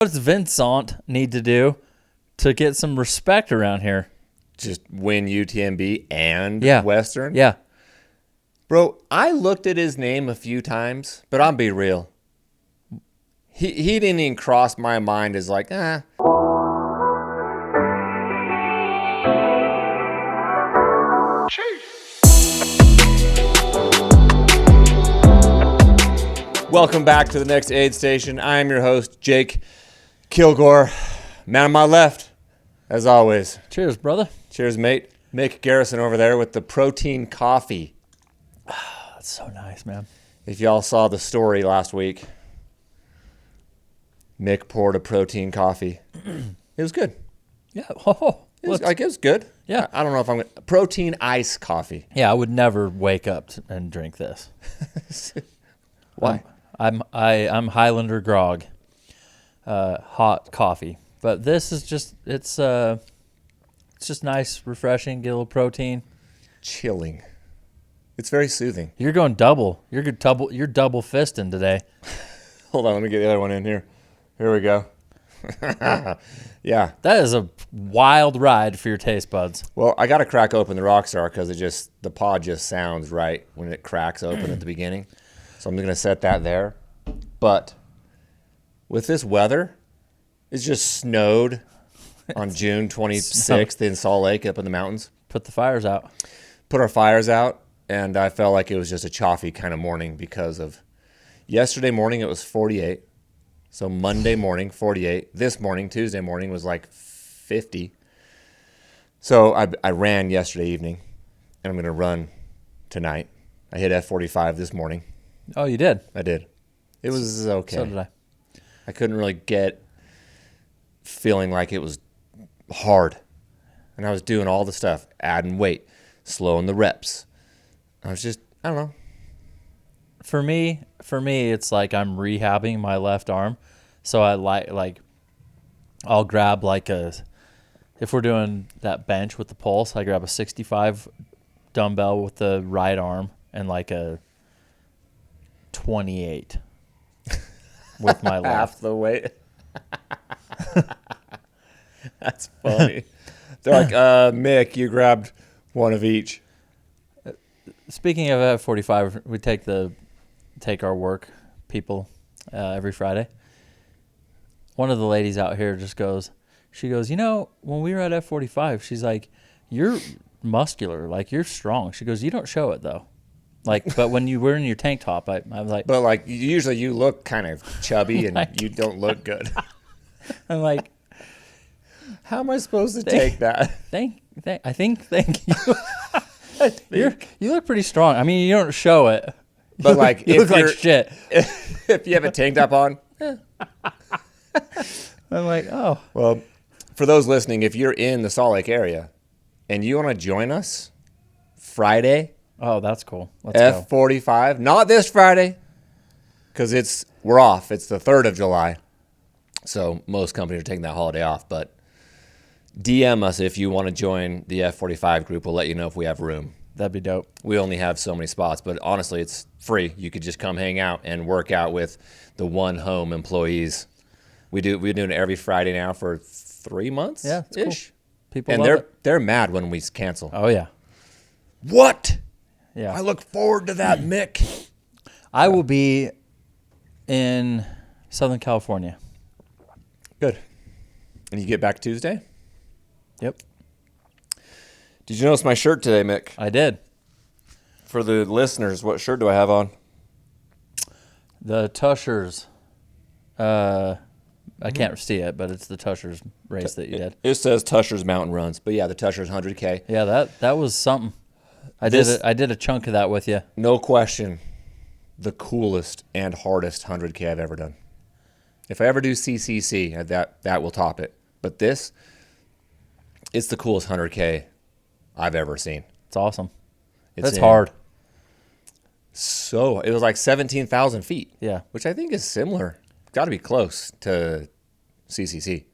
What does Vincent need to do to get some respect around here? Just win UTMB and Yeah. Western? Yeah. Bro, I looked at his name a few times, but I'll be real. He didn't even cross my mind as like, Welcome back to the next aid station. I am your host, Jake Kilgore. Man on my left, as always. Cheers, brother. Cheers, mate. Mick Garrison over there with the protein coffee. That's so nice, man. If y'all saw the story last week, Mick poured a protein coffee. It was good. Yeah. Oh, It was good. Yeah. I don't know if I'm going to... Protein ice coffee. yeah, I would never wake up and drink this. Why? I'm Highlander grog, hot coffee. But this is just it's just nice, refreshing. Get a little protein. Chilling. It's very soothing. You're going double. You're double fisting today. Hold on, let me get the other one in here. Here we go. Yeah. That is a wild ride for your taste buds. Well, I got to crack open the Rockstar because the pod just sounds right when it cracks open at the beginning. So I'm going to set that there. But with this weather, it's just snowed on June 26th in Salt Lake up in the mountains. Put the fires out. Put our fires out, and I felt like it was just a choppy kind of morning because of yesterday morning it was 48. So Monday morning, 48. This morning, Tuesday morning, was like 50. So I ran yesterday evening, and I'm going to run tonight. I hit F45 this morning. Oh, you did? I did. It was okay. So did I. I couldn't really get feeling like it was hard. And I was doing all the stuff, adding weight, slowing the reps. I was just, I don't know. For me, it's like I'm rehabbing my left arm. So I like I'll grab if we're doing that bench with the pulse, I grab a 65 dumbbell with the right arm and like a 28 with my left. Half the weight. That's funny. They're like, Mick, you grabbed one of each. Speaking of F45, we take our work people every Friday. One of the ladies out here she goes, when we were at F45, she's like, you're muscular, like you're strong. She goes, you don't show it though. Like, but when you were in your tank top, I was like, but like usually you look kind of chubby and you don't look good. I'm like, how am I supposed to take that? Thank you. You look pretty strong. I mean, you don't show it, but like you look like shit. If you have a tank top on, I'm like, oh. Well, for those listening, if you're in the Salt Lake area and you want to join us Friday. Oh, that's cool. Let's go. F45, not this Friday, because we're off. It's the 3rd of July, so most companies are taking that holiday off. But DM us if you want to join the F45 group. We'll let you know if we have room. That'd be dope. We only have so many spots, but honestly, it's free. You could just come hang out and work out with the One Home employees. We're doing it every Friday now for 3 months. Yeah, it's cool. People and love it. They're mad when we cancel. Oh yeah. What? Yeah. I look forward to that, Mick. I will be in Southern California. Good. And you get back Tuesday? Yep. Did you notice my shirt today, Mick? I did. For the listeners, what shirt do I have on? The Tushers. I can't see it, but it's the Tushers race that you did. It says Tushers Mountain Runs, but yeah, the Tushers 100K. Yeah, that was something. I did a chunk of that with you. No question, the coolest and hardest 100K I've ever done. If I ever do CCC, that will top it. But it's the coolest 100K I've ever seen. It's awesome. That's hard. So it was like 17,000 feet. Yeah. Which I think is similar. Got to be close to CCC.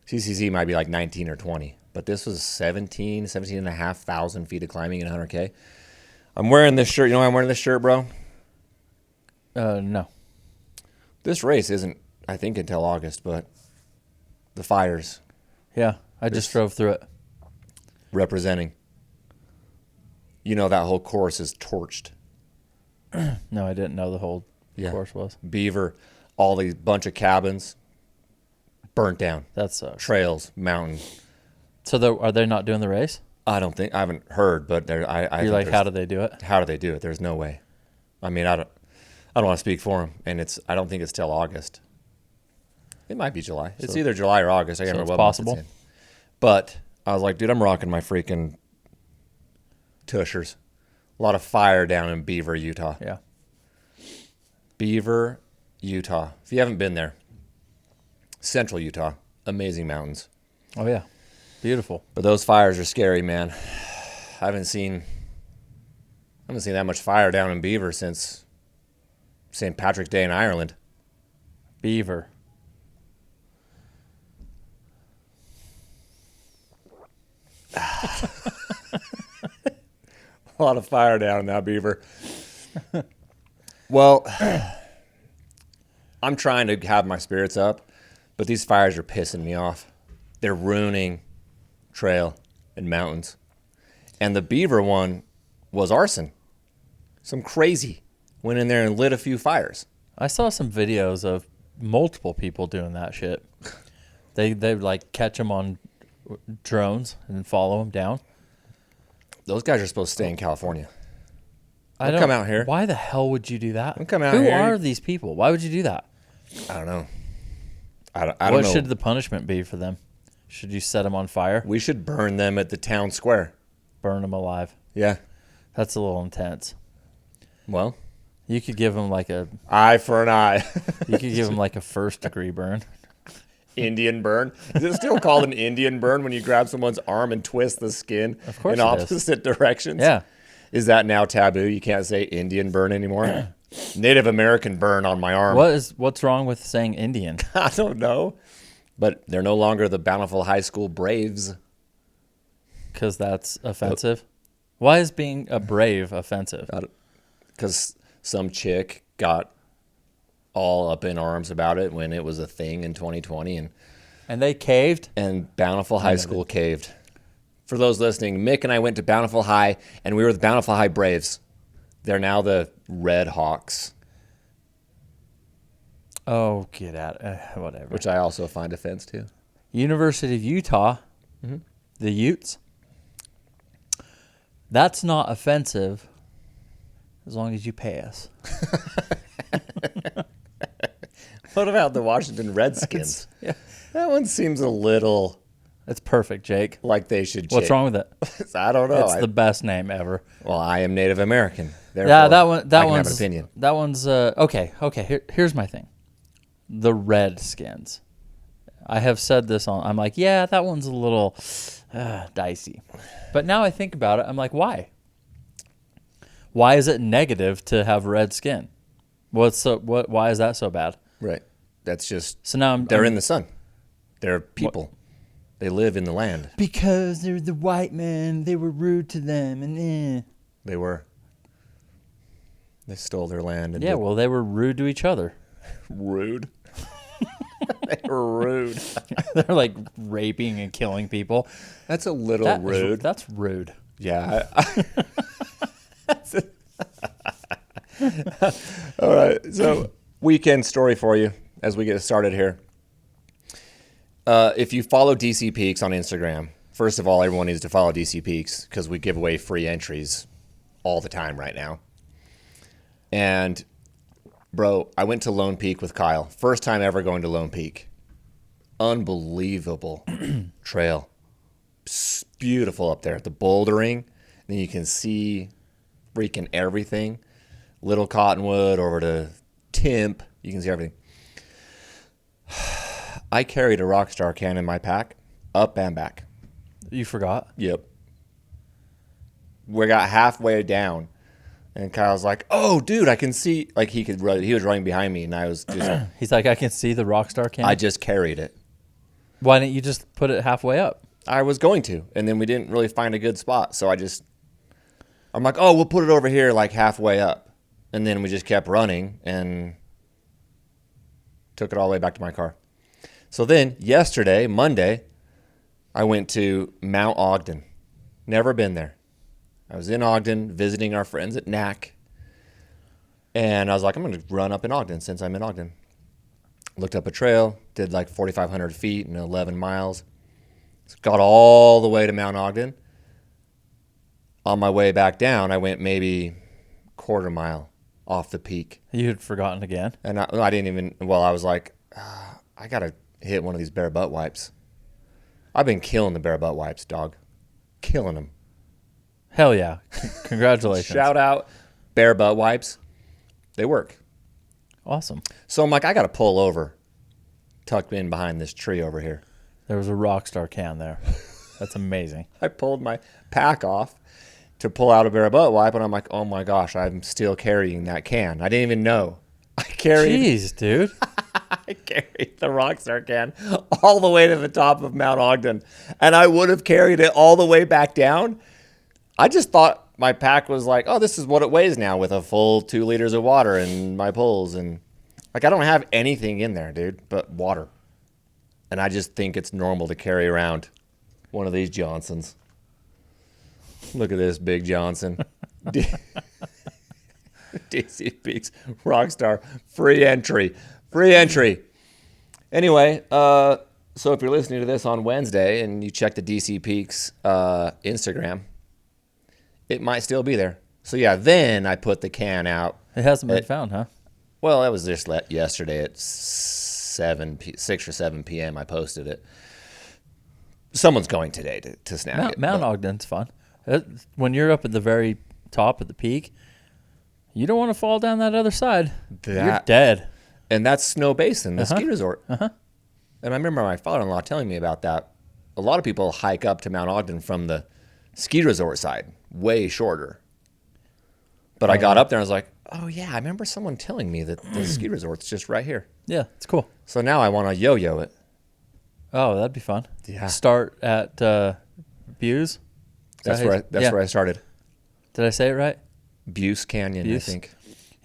CCC might be like 19 or 20. But this was 17 and a half thousand feet of climbing in 100K. I'm wearing this shirt. You know why I'm wearing this shirt, bro? No. This race isn't I think until August, but the fires Yeah, I just drove through it. representing. You know that whole course is torched. No, I didn't know the whole course was. Beaver, all these bunch of cabins burnt down. That sucks. Trails, mountain. So are they not doing the race? I haven't heard, but I You're think like, how do they do it? how do they do it? There's no way. I mean, I don't want to speak for them, and I don't think it's till August. It might be July. It's either July or August. I can't remember what month it's in. But I was like, dude, I'm rocking my freaking tushers. A lot of fire down in Beaver, Utah. Yeah. Beaver, Utah. If you haven't been there, central Utah, amazing mountains. Oh, yeah. Beautiful. But those fires are scary, man. I haven't seen that much fire down in Beaver since St. Patrick's Day in Ireland. Beaver. A lot of fire down in that Beaver. Well, I'm trying to have my spirits up, but these fires are pissing me off. They're ruining trail and mountains. And the Beaver one was arson. Some crazy went in there and lit a few fires. I saw some videos of multiple people doing that shit. They like catch them on drones and follow them down. Those guys are supposed to stay in California. I don't come out here. Why the hell would you do that? Don't come out Who here. are these people? Why would you do that? I don't know. I don't know. What should the punishment be for them? Should you set them on fire? We should burn them at the town square. Burn them alive? Yeah. That's a little intense. Well, you could give them like a eye for an eye. You could give them like a 1st-degree burn. Indian burn. Is it still called an Indian burn when you grab someone's arm and twist the skin Of course in opposite directions? Yeah. Is that now taboo? You can't say Indian burn anymore? Native American burn on my arm. What's wrong with saying Indian? I don't know. But they're no longer the Bountiful High School Braves. Because that's offensive? Why is being a brave offensive? Because some chick got all up in arms about it when it was a thing in 2020. And they caved? And Bountiful High School caved. For those listening, Mick and I went to Bountiful High, and we were the Bountiful High Braves. They're now the Red Hawks. Oh, get out. Whatever. Which I also find offense to. University of Utah, the Utes. That's not offensive as long as you pay us. What about the Washington Redskins? Yeah. That one seems a little... It's perfect, Jake. Like they should change. What's wrong with it? I don't know. It's the best name ever. Well, I am Native American. Therefore, Yeah, that one's I can have an opinion. That one's okay. Here's my thing. The Redskins. I have said this I'm like, yeah, that one's a little dicey. But now I think about it, I'm like, why? Why is it negative to have red skin? Why is that so bad? Right. That's just... So now they're in the sun. They're people. They live in the land. Because they're the white men, they were rude to them, and They were. They stole their land. And yeah, well, they were rude to each other. Rude? They were rude. They're like raping and killing people. That's a little rude. That's rude. Yeah. All right. So, weekend story for you as we get started here. If you follow DC Peaks on Instagram, first of all, everyone needs to follow DC Peaks because we give away free entries all the time right now. And, bro, I went to Lone Peak with Kyle. First time ever going to Lone Peak. Unbelievable trail. Beautiful up there. The bouldering. Then you can see freaking everything. Little Cottonwood over to Timp. You can see everything. I carried a Rockstar can in my pack, up and back. You forgot? Yep. We got halfway down, and Kyle's like, "Oh, dude, I can see." Like he was running behind me, and I was just. He's like, "I can see the Rockstar can." I just carried it. Why didn't you just put it halfway up? I was going to, and then we didn't really find a good spot, so I'm like, "Oh, we'll put it over here, like halfway up," and then we just kept running, and Took it all the way back to my car. So then yesterday, Monday, I went to Mount Ogden. Never been there. I was in Ogden visiting our friends at NAC. And I was like, I'm going to run up in Ogden since I'm in Ogden. Looked up a trail, did like 4,500 feet and 11 miles. Got all the way to Mount Ogden. On my way back down, I went maybe quarter mile off the peak. You had forgotten again. And I didn't even, well, I was like, I got to hit one of these bare butt wipes. I've been killing the bare butt wipes, dog. Killing them. Hell yeah. Congratulations. Shout out bare butt wipes. They work. Awesome. So I'm like, I got to pull over, tucked in behind this tree over here. There was a Rockstar can there. That's amazing. I pulled my pack off to pull out a bare butt wipe, and I'm like, oh my gosh, I'm still carrying that can. I didn't even know. I carried. Jeez, dude. I carried the Rockstar can all the way to the top of Mount Ogden, and I would have carried it all the way back down. I just thought my pack was like, oh, this is what it weighs now with a full 2 liters of water and my pulls. And like, I don't have anything in there, dude, but water. And I just think it's normal to carry around one of these Johnsons. Look at this big Johnson. DC Peaks Rockstar. Free entry. Free entry. Anyway, so if you're listening to this on Wednesday and you check the DC Peaks Instagram, it might still be there. So yeah, then I put the can out. It hasn't been found, huh? Well, that was just yesterday at 6 or 7 p.m. I posted it. Someone's going today to snag it. Mount Ogden's fun. When you're up at the very top of the peak, you don't want to fall down that other side. You're dead. And that's Snow Basin, the ski resort. And I remember my father-in-law telling me about that. A lot of people hike up to Mount Ogden from the ski resort side, way shorter. But I got up there and I was like, oh yeah, I remember someone telling me that the ski resort's just right here. Yeah, it's cool. So now I want to yo-yo it. Oh, that'd be fun. Yeah. Start at Buse. That's where I started. Did I say it right? Buse Canyon, Buse? I think.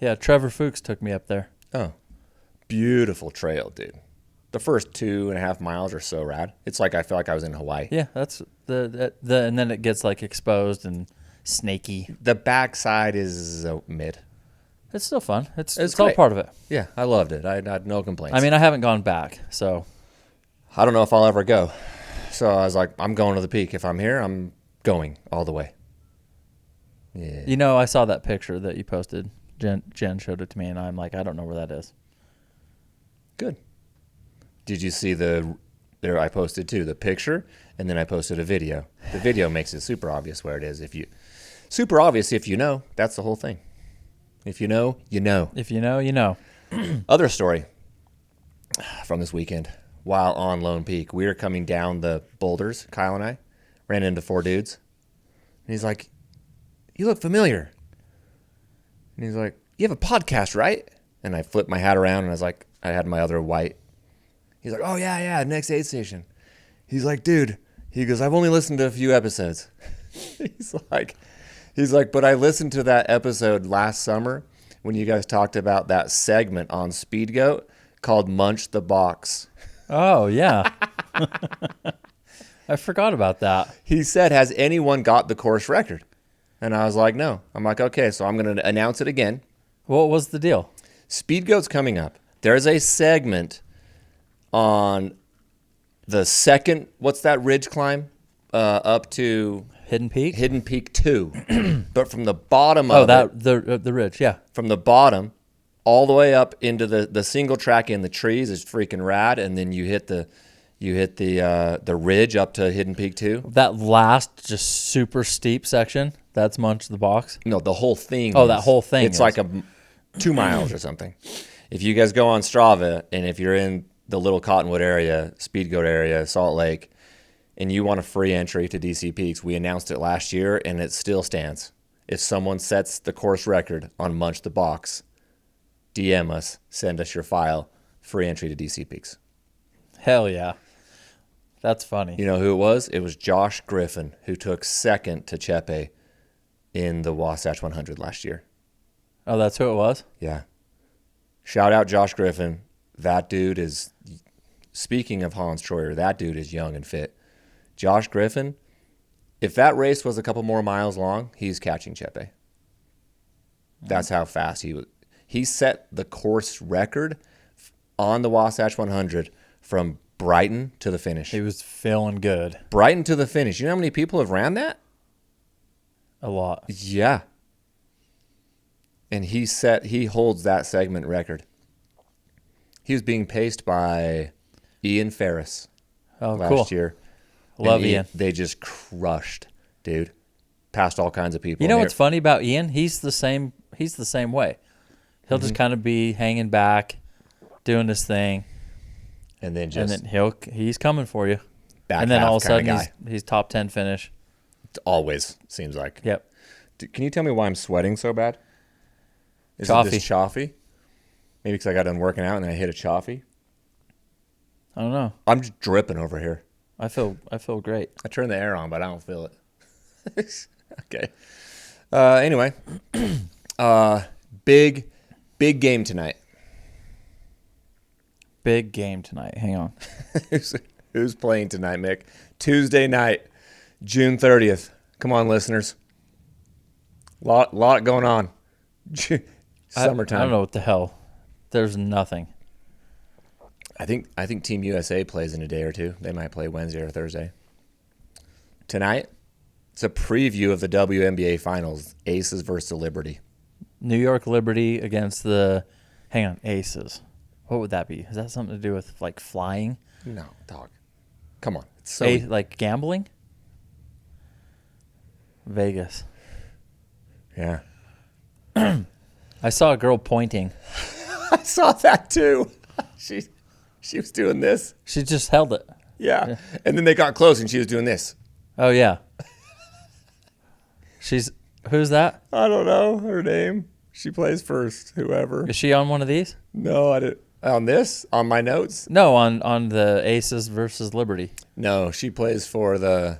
Yeah, Trevor Fuchs took me up there. Oh, beautiful trail, dude. The first 2.5 miles are so rad. It's like I feel like I was in Hawaii. Yeah, that's the and then it gets like exposed and snaky. The backside is mid. It's still fun. It's great. all part of it. Yeah, I loved it. I had no complaints. I mean, I haven't gone back, so I don't know if I'll ever go. So I was like, I'm going to the peak. If I'm here, I'm going all the way. Yeah. You know, I saw that picture that you posted. Jen showed it to me, and I'm like, I don't know where that is. Good. Did you see there I posted too, the picture, and then I posted a video. The video makes it super obvious where it is. Super obvious if you know. That's the whole thing. If you know, you know. If you know, you know. Other story from this weekend. While on Lone Peak, we were coming down the boulders, Kyle and I, ran into 4 dudes. And he's like, you look familiar. And he's like, you have a podcast, right? And I flipped my hat around and I was like, I had my other white. He's like, oh, yeah, next aid station. He's like, dude, he goes, I've only listened to a few episodes. He's like, but I listened to that episode last summer when you guys talked about that segment on Speed Goat called Munch the Box. Oh, yeah. I forgot about that. He said, has anyone got the course record? And I was like, no. I'm like, okay, so I'm going to announce it again. What was the deal? Speed Goat's coming up. There's a segment on the second, what's that ridge climb? Up to Hidden Peak? Hidden Peak 2. But from the bottom of the ridge, yeah. From the bottom all the way up into the single track in the trees is freaking rad, and then you hit the ridge up to Hidden Peak 2. That last just super steep section, that's Munch the Box? No, the whole thing. Oh, that whole thing. It's like 2 miles or something. If you guys go on Strava, and if you're in the Little Cottonwood area, Speed Goat area, Salt Lake, and you want a free entry to DC Peaks, we announced it last year, and it still stands. If someone sets the course record on Munch the Box, DM us, send us your file, free entry to DC Peaks. Hell yeah. That's funny. You know who it was? It was Josh Griffin, who took second to Chepe in the Wasatch 100 last year. Oh, that's who it was? Yeah. Shout out Josh Griffin. that dude is, speaking of Hans Troyer, that dude is young and fit. Josh Griffin, if that race was a couple more miles long, he's catching Chepe. That's how fast he was. He set the course record on the Wasatch 100 from Brighton to the finish. He was feeling good. Brighton to the finish. You know how many people have ran that? A lot. Yeah. And he holds that segment record. He was being paced by Ian Ferris last year. Love Ian. They just crushed, dude. Past all kinds of people. You know what's funny about Ian? He's the same way. He'll just kind of be hanging back, doing this thing. And then he's coming for you. Back and then all of a sudden guy. he's top 10 finish. It always seems like. Yep. Can you tell me why I'm sweating so bad? Is it this chaffee? Maybe because I got done working out and then I hit a chaffee. I don't know. I'm just dripping over here. I feel great. I turned the air on, but I don't feel it. Okay. Anyway, big game tonight. Big game tonight. Hang on. Who's playing tonight, Mick? Tuesday night, June 30th. Come on, listeners. Lot going on. Summertime. I don't know what the hell. There's nothing. I think Team USA plays in a day or two. They might play Wednesday or Thursday. Tonight, it's a preview of the WNBA Finals. Aces versus the Liberty. New York Liberty against the Aces. What would that be? Is that something to do with like flying? No, dog. Come on. It's so like gambling? Vegas. Yeah. I saw a girl pointing. I saw that too. She was doing this. She just held it. Yeah. And then they got close and she was doing this. Oh yeah. Who's that? I don't know her name. She plays first, whoever. Is she on one of these? No, I didn't. On this? On my notes? No, on the Aces versus Liberty. No, she plays for the...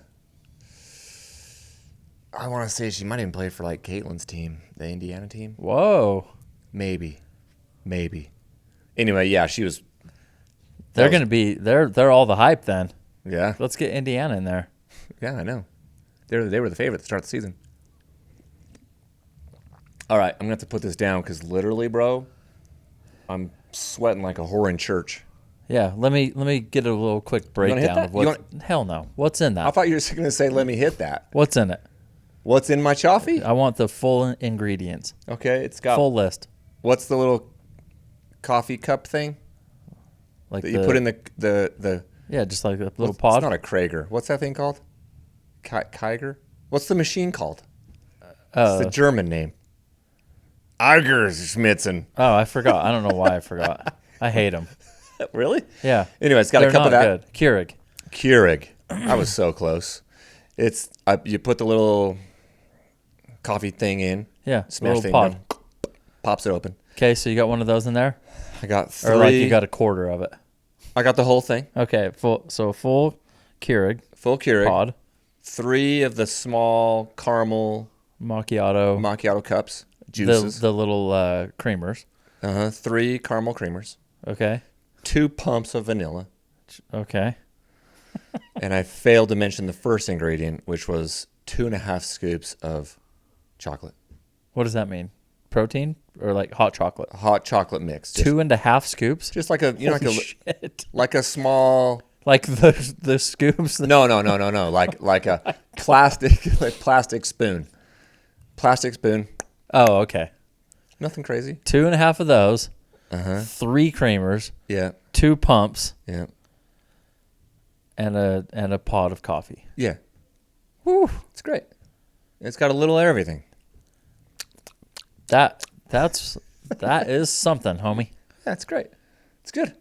I want to say she might even play for like Caitlin's team, the Indiana team. Whoa. Maybe. Anyway, yeah, she was... They're going to be... They're all the hype then. Yeah. Let's get Indiana in there. Yeah, I know. They were the favorite to start the season. All right, I'm going to have to put this down because literally, bro, I'm sweating like a whore in church. Yeah, let me get a little quick breakdown of what. Hell no. What's in that? I thought you were just going to say, let me hit that. What's in it? What's in my chaffee? I want the full ingredients. Okay, it's got... Full list. What's the little coffee cup thing? Like that you put in the... Yeah, just like a little pod. It's not a Krager. What's that thing called? Kiger? What's the machine called? It's the German name. Eigerschmitzen. Oh, I forgot. I don't know why I forgot. I hate them. Really? Yeah. Anyway, it's got a cup of that. Good. Keurig. I was so close. It's you put the little coffee thing in. Yeah. Smash thing pod. down, pops it open. Okay, so you got one of those in there? I got 3. Or like you got a quarter of it? I got the whole thing. Okay, full Keurig. Full Keurig. Pod. 3 of the small caramel macchiato cups. Juices. The little creamers. 3 caramel creamers. Okay. 2 pumps of vanilla. Okay. And I failed to mention the first ingredient, which was 2.5 scoops of chocolate. What does that mean? Protein or like hot chocolate? Hot chocolate mix. 2.5 scoops? Just like a shit. Like a small, like the scoops. No. Like a plastic spoon. Plastic spoon. Oh, okay. Nothing crazy. 2.5 of those. 3 creamers. Yeah. 2 pumps. Yeah. And a pot of coffee. Yeah. Woo. It's great. It's got a little of everything. That is something, homie. Yeah, it's great. It's good.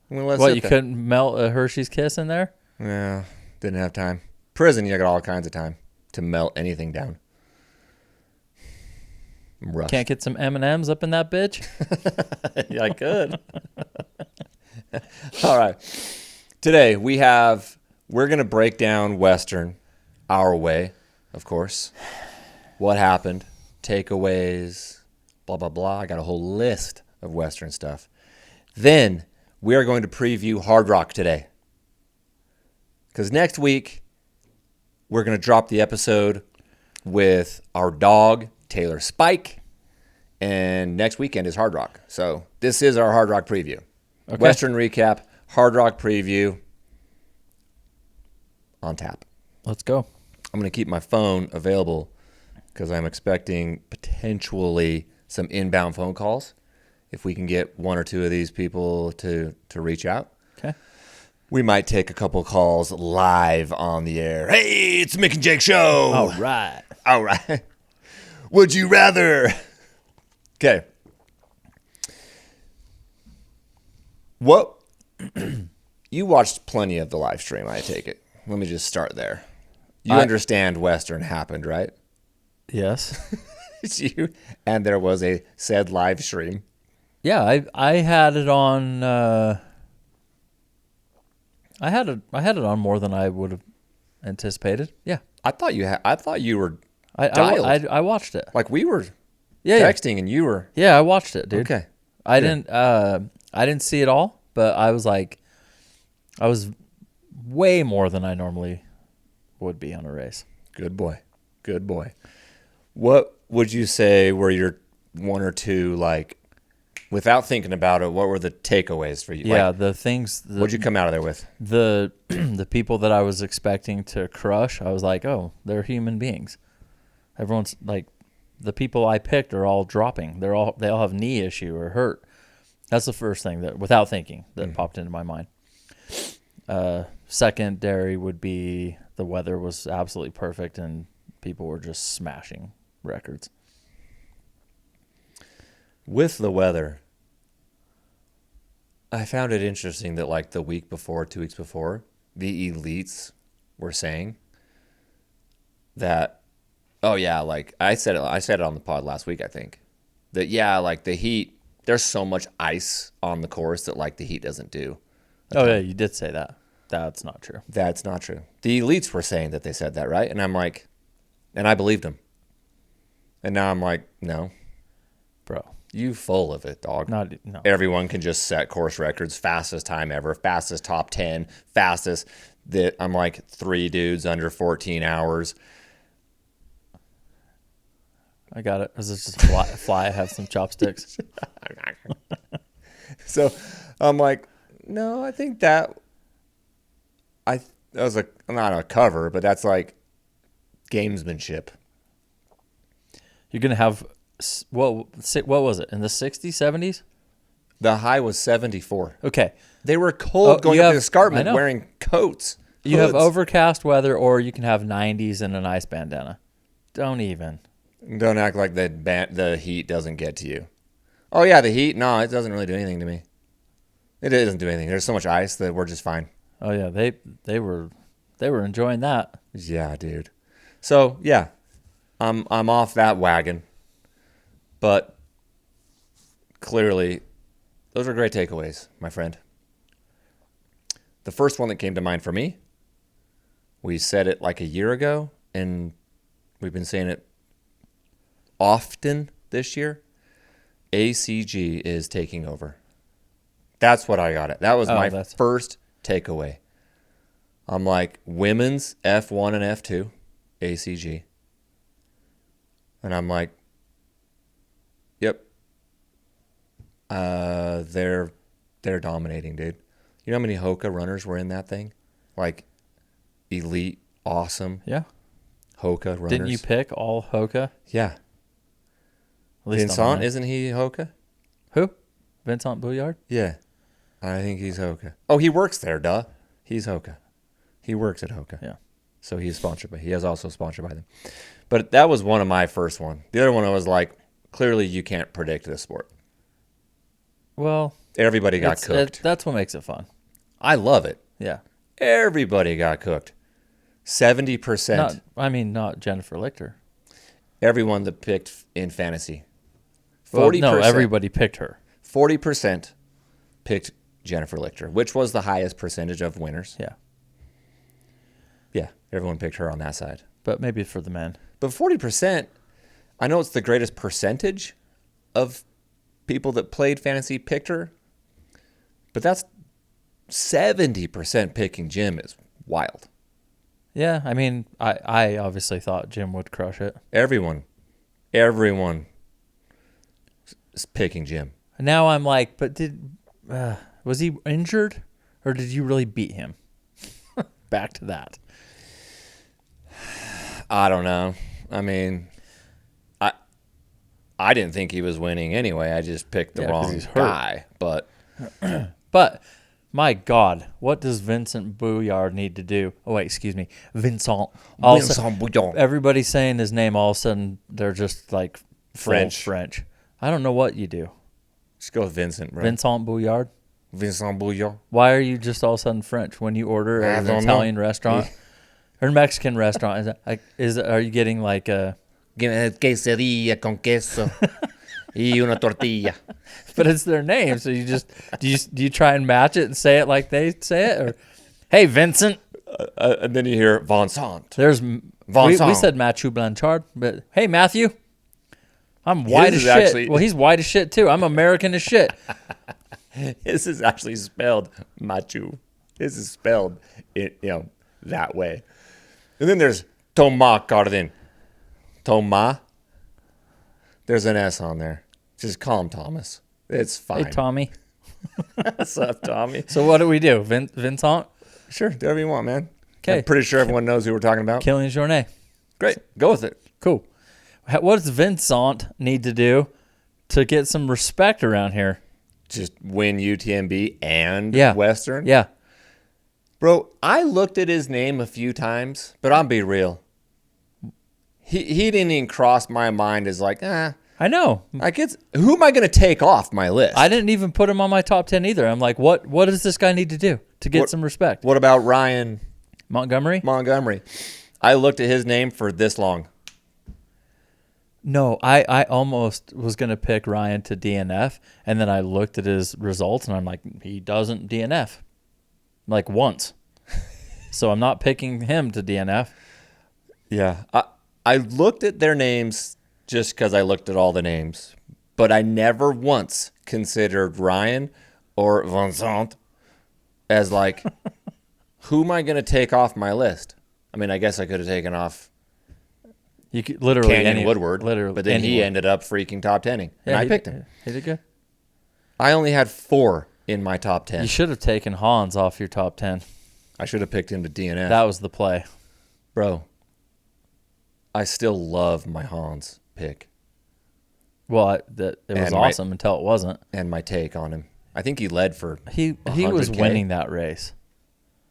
What, you couldn't melt a Hershey's Kiss in there? Yeah, didn't have time. Prison, you got all kinds of time to melt anything down. I'm rushed. Can't get some M&Ms up in that bitch? Yeah, I could. All right. Today we're going to break down Western our way, of course. What happened, takeaways, blah, blah, blah. I got a whole list of Western stuff. Then we are going to preview Hardrock today. Because next week, we're going to drop the episode with our dog, Taylor Spike. And next weekend is Hardrock. So this is our Hardrock preview. Okay. Western recap, Hardrock preview on tap. Let's go. I'm going to keep my phone available because I'm expecting potentially some inbound phone calls. If we can get one or two of these people to reach out. Okay. We might take a couple calls live on the air. Hey, it's Mick and Jake show. All right. All right. Would you rather? Okay. What? You watched plenty of the live stream, I take it. Let me just start there. You understand Western happened, right? Yes. And there was a said live stream. Yeah, I had it on. I had it on more than I would have anticipated. Yeah, I thought you were dialed. I watched it. Like we were texting and you were. Yeah, I watched it, dude. Okay. I didn't see it all, but I was way more than I normally would be on a race. Good boy. Good boy. What would you say were your one or two, like, without thinking about it, what were the takeaways for you? Yeah, like, the things. What'd you come out of there with? The people that I was expecting to crush, I was like, oh, they're human beings. Everyone's like, the people I picked are all dropping. They all have knee issue or hurt. That's the first thing that, without thinking, that popped into my mind. Secondary would be the weather was absolutely perfect and people were just smashing records. With the weather, I found it interesting that like the week before, 2 weeks before, the elites were saying that, oh yeah, like I said it on the pod last week, I think, that yeah, like the heat, there's so much ice on the course that like the heat doesn't do. Oh yeah, you did say that. That's not true. That's not true. The elites were saying that they said that, right? And I'm like, and I believed them. And now I'm like, no. Bro. You full of it, dog. No. Everyone can just set course records, fastest time ever, fastest top 10, fastest that I'm like 3 dudes under 14 hours. I got it. Is this just a fly? I have some chopsticks. So I'm like, no, I think that was not a cover, but that's like gamesmanship. You're going to have, what was it, in the 60s, 70s? The high was 74. Okay. They were cold going up the escarpment wearing coats. You have overcast weather, or you can have 90s and an ice bandana. Don't act like the heat doesn't get to you. Oh, yeah, the heat? No, it doesn't really do anything to me. It doesn't do anything. There's so much ice that we're just fine. Oh, yeah, they were enjoying that. Yeah, dude. So, yeah, I'm off that wagon. But clearly, those are great takeaways, my friend. The first one that came to mind for me, we said it like a year ago, and we've been saying it often this year. ACG is taking over. That's what I got it. That was my first takeaway. I'm like, women's F1 and F2, ACG. And I'm like, yep. They're dominating, dude. You know how many Hoka runners were in that thing? Like, elite, awesome. Yeah. Hoka runners. Didn't you pick all Hoka? Yeah. Vincent, isn't he Hoka? Who? Vincent Bouillard? Yeah. I think he's Hoka. Oh, he works there, duh. He's Hoka. He works at Hoka. Yeah. So he's sponsored by. He is also sponsored by them. But that was one of my first one. The other one I was like, clearly you can't predict this sport. Well, everybody got cooked. That's what makes it fun. I love it. Yeah. Everybody got cooked. 70%. Not Jennifer Lichter. Everyone that picked in fantasy. 40%. No, everybody picked her. 40% picked Jennifer Lichter, which was the highest percentage of winners. Yeah. Yeah, everyone picked her on that side. But maybe for the men. But 40%, I know it's the greatest percentage of people that played fantasy picked her, But that's 70% picking Jim is wild. Yeah, I mean, I obviously thought Jim would crush it. Everyone is picking Jim. Now I'm like, but was he injured, or did you really beat him? Back to that. I don't know. I mean, I didn't think he was winning anyway. I just picked the wrong guy. But my God, what does Vincent Bouillard need to do? Oh wait, excuse me, Vincent. Vincent Bouillard. Everybody's saying his name. All of a sudden, they're just like French. I don't know what you do. Just go with Vincent, bro. Vincent Bouillard. Vincent Bouillard. Why are you just all of a sudden French when you order at an Italian restaurant or Mexican restaurant? Are you getting like a quesadilla con queso y una tortilla? But it's their name, so you just do you try and match it and say it like they say it, or hey Vincent, and then you hear Vincent. There's Vincent. We said Matthew Blanchard, but hey Matthew, I'm white as shit. Actually, well, he's white as shit too. I'm American as shit. This is actually spelled Machu. This is spelled that way. And then there's Thomas Cardin. Thomas. There's an S on there. Just call him Thomas. It's fine. Hey Tommy. What's up, Tommy? So what do we do? Vincent? Sure, do whatever you want, man. Okay. I'm pretty sure everyone knows who we're talking about. Killing Journée. Great. Go with it. Cool. What does Vincent need to do to get some respect around here? Just win UTMB and Western? Yeah. Bro, I looked at his name a few times, but I'll be real. He didn't even cross my mind as like, I know. Like who am I going to take off my list? I didn't even put him on my top 10 either. I'm like, what does this guy need to do to get some respect? What about Ryan Montgomery? I looked at his name for this long. No, I almost was going to pick Ryan to DNF, and then I looked at his results, and I'm like, he doesn't DNF. Like once. So I'm not picking him to DNF. Yeah. I looked at their names just because I looked at all the names, but I never once considered Ryan or Vincent as like, who am I going to take off my list? I mean, I guess I could have taken off you could literally Canyon Woodward, literally, but then he ended up freaking top 10ing, and I picked him. He did good. I only had 4 in my top 10. You should have taken Hans off your top 10. I should have picked him to DNF. That was the play. Bro, I still love my Hans pick. Well, it was awesome until it wasn't. And my take on him. I think he led for He was winning that race.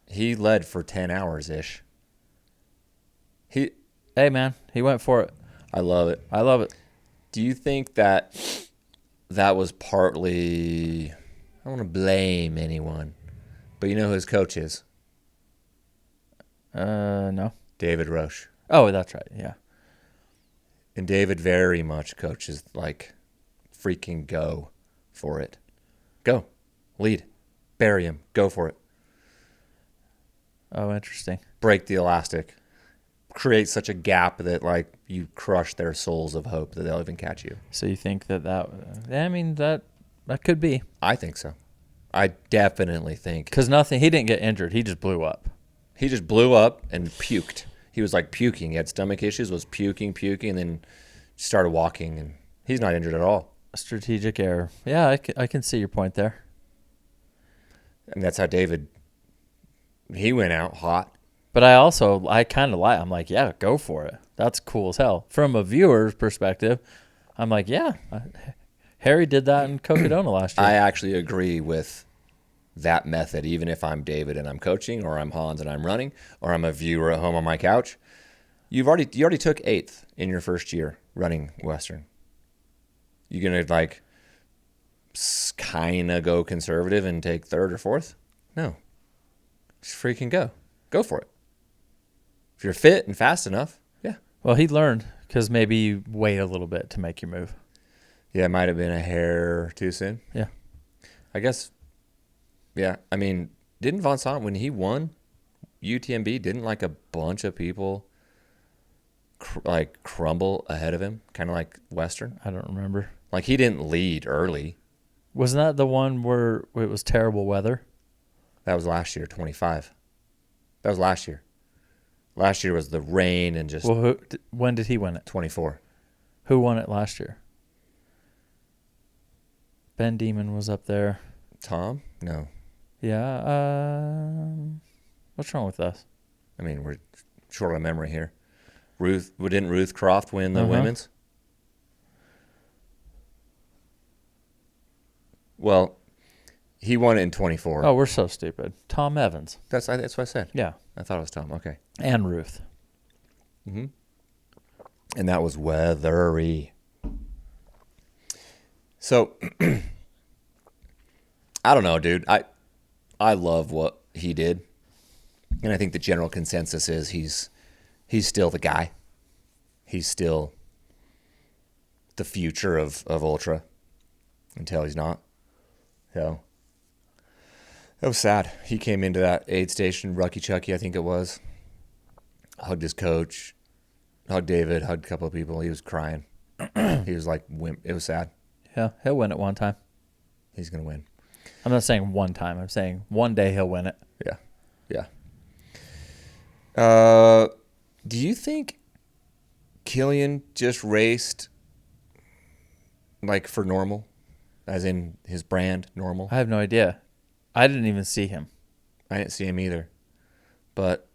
He led for 10 hours-ish. Hey, man, he went for it. I love it. I love it. Do you think that was partly... I don't want to blame anyone, but you know who his coach is? No. David Roche. Oh, that's right, yeah. And David very much coaches like freaking go for it. Go. Lead. Bury him. Go for it. Oh, interesting. Break the elastic. Create such a gap that like you crush their souls of hope that they'll even catch you. So you think that I mean, that could be. I think so. I definitely think. Because he didn't get injured. He just blew up. He just blew up and puked. He was like puking. He had stomach issues, was puking, and then started walking, and he's not injured at all. Strategic error. Yeah, I can see your point there. And that's how David, he went out hot. But I kind of like, I'm like, yeah, go for it. That's cool as hell. From a viewer's perspective, I'm like, yeah, Harry did that in Cocodona last year. I actually agree with that method, even if I'm David and I'm coaching, or I'm Hans and I'm running, or I'm a viewer at home on my couch. You already took 8th in your first year running Western. You gonna like kind of go conservative and take 3rd or 4th? No, just freaking go for it. If you're fit and fast enough, yeah. Well, he learned because maybe you wait a little bit to make your move. Yeah, it might have been a hair too soon. Yeah, I guess. Yeah, I mean, didn't Vincent, when he won UTMB, didn't like a bunch of people crumble ahead of him, kind of like Western? I don't remember. Like he didn't lead early. Wasn't that the one where it was terrible weather? That was last year, 25. That was last year. Last year was the rain and just Well, when did he win it? 24. Who won it last year? Ben Demon was up there. Tom? No. Yeah. What's wrong with us? I mean, we're short on memory here. Didn't Ruth Croft win the women's? Well, he won it in 24. Oh, we're so stupid. Tom Evans. That's what I said. Yeah. I thought it was Tom. Okay. And Ruth. Mm-hmm. And that was weathery. So, I don't know, dude. I love what he did. And I think the general consensus is he's still the guy. He's still the future of ultra until he's not. So it was sad. He came into that aid station, Rucky Chucky, I think it was. Hugged his coach, hugged David, hugged a couple of people. He was crying. He was like, it was sad. Yeah, he'll win it one time. He's going to win. I'm not saying one time. I'm saying one day he'll win it. Yeah. Yeah. Do you think Killian just raced like for normal? As in his brand, normal? I have no idea. I didn't even see him. I didn't see him either. But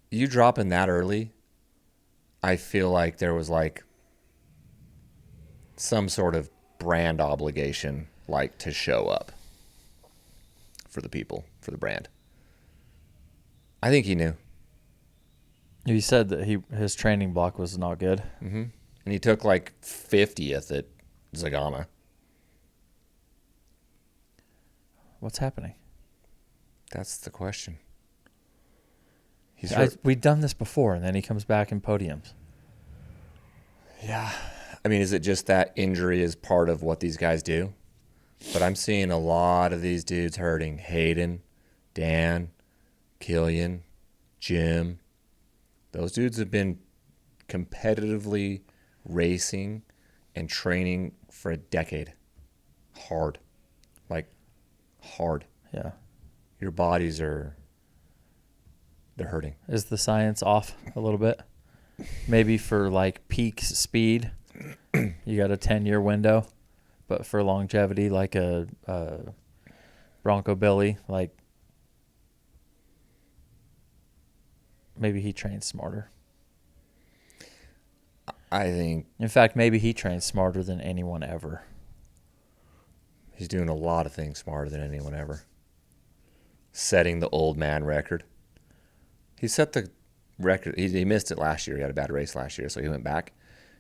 you dropping that early, I feel like there was like some sort of brand obligation, like to show up for the people, for the brand. I think he knew. He said that his training block was not good. Mm-hmm. And he took like 50th at Zagama. What's happening? That's the question. We've done this before, and then he comes back in podiums. Yeah. I mean, is it just that injury is part of what these guys do? But I'm seeing a lot of these dudes hurting. Hayden, Dan, Killian, Jim. Those dudes have been competitively racing and training for a decade. Hard. Like, hard. Yeah. Your bodies they're hurting. Is the science off a little bit? Maybe for like peak speed, you got a 10-year window, but for longevity, like a Bronco Billy, like maybe he trains smarter. I think. In fact, maybe he trains smarter than anyone ever. He's doing a lot of things smarter than anyone ever. Setting the old man record. He set the record. He missed it last year. He had a bad race last year, so he went back.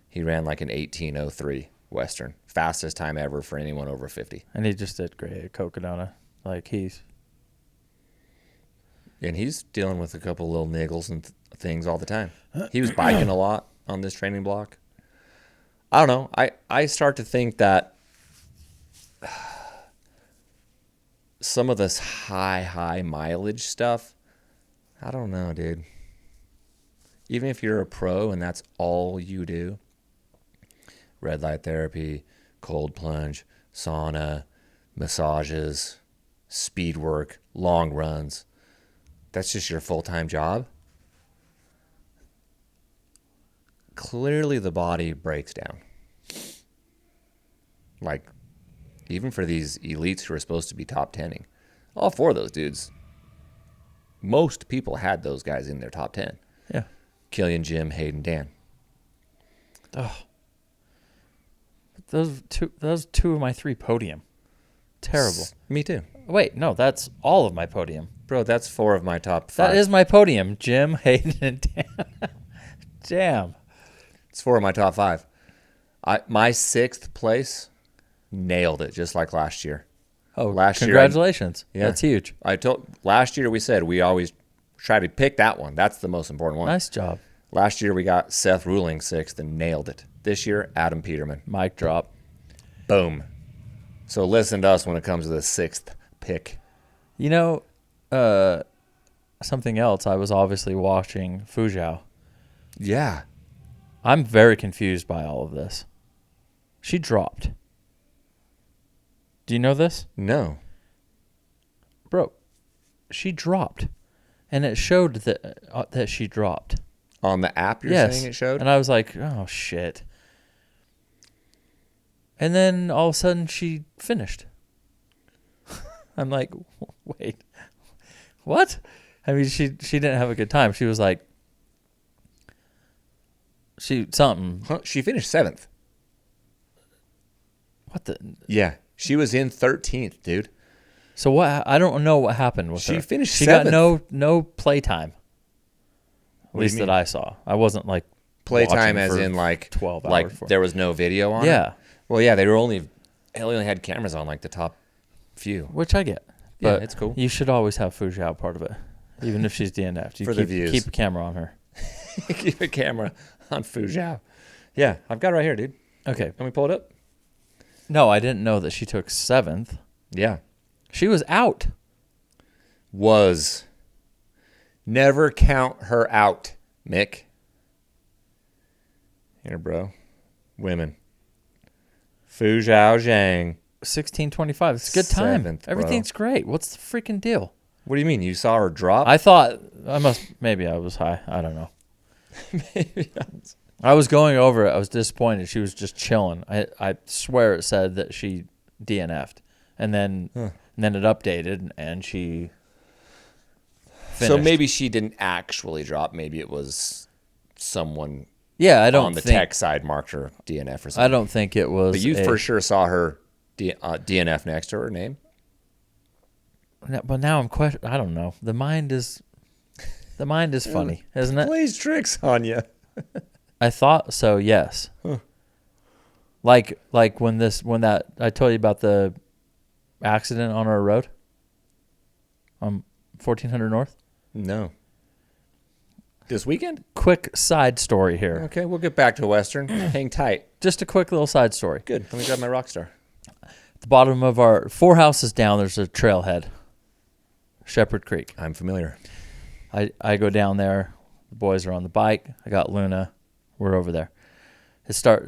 He ran like an 18:03 Western. Fastest time ever for anyone over 50. And he just did great at Cocodona. And he's dealing with a couple little niggles and things all the time. He was biking a lot on this training block. I don't know. I start to think that some of this high mileage stuff, I don't know, dude. Even if you're a pro and that's all you do, red light therapy, cold plunge, sauna, massages, speed work, long runs, that's just your full-time job. Clearly the body breaks down. Like, even for these elites who are supposed to be top 10ing, all four of those dudes, most people had those guys in their top 10. Yeah. Killian, Jim, Hayden, Dan. Oh. Those two of my three podium. Terrible. Me too. Wait, no, that's all of my podium. Bro, that's 4 of my top 5. That is my podium. Jim, Hayden, and Dan. Damn. It's 4 of my top 5. My 6th place, nailed it just like last year. Oh, last congratulations. Year, That's huge. Last year we said we always try to pick that one. That's the most important one. Nice job. Last year we got Seth Ruling 6th and nailed it. This year, Adam Peterman. Mic drop. Boom. So listen to us when it comes to the 6th pick. You know, something else, I was obviously watching Fuzhou. Yeah. I'm very confused by all of this. She dropped. Do you know this? No. Bro, she dropped. And it showed that she dropped. On the app you're Yes. saying it showed? And I was like, oh, shit. And then all of a sudden she finished. I'm like, wait, what? I mean, she didn't have a good time. She was like, something. Huh? She finished 7th. What the? Yeah. She was in 13th, dude. So what? I don't know what happened with her. She finished She 7th. got no playtime. At What do least you mean? that I saw. I wasn't like Playtime watching as for in like 12 hours. like there was no video on it? Yeah, Well, yeah, they only had cameras on like the top few. which I get. Yeah, But it's cool. You should always have Fujao part of it, even if she's DNF'd. You For the views. keep a camera on her. Keep a camera on Fujao. Yeah, I've got it right here, dude. Okay. Let me pull it up. No, I didn't know that she took 7th. Yeah. She was out. Was. Never count her out, Mick. Here, bro. Women. Fu Zhao Zhang. 16:25. It's a good time. 7th, bro. Everything's great. What's the freaking deal? What do you mean? You saw her drop? I thought maybe I was high. I don't know. Maybe. I was going over it. I was disappointed. She was just chilling. I swear it said that she DNF'd. And then it updated and she finished. So maybe she didn't actually drop. Maybe it was someone yeah, I don't on the think, tech side marked her DNF or something. I don't think it was. But you for sure saw her DNF next to her name. But now I'm I don't know. The mind is funny, isn't it? Plays tricks on you. I thought so. Yes. Huh. Like when that I told you about the accident on our road, 1400 North. No. This weekend? Quick side story here. Okay, we'll get back to Western. Hang tight. Just a quick little side story. Good. Let me grab my Rockstar. At the bottom of our 4 houses down, there's a trailhead, Shepherd Creek. I'm familiar. I go down there. The boys are on the bike. I got Luna. We're over there.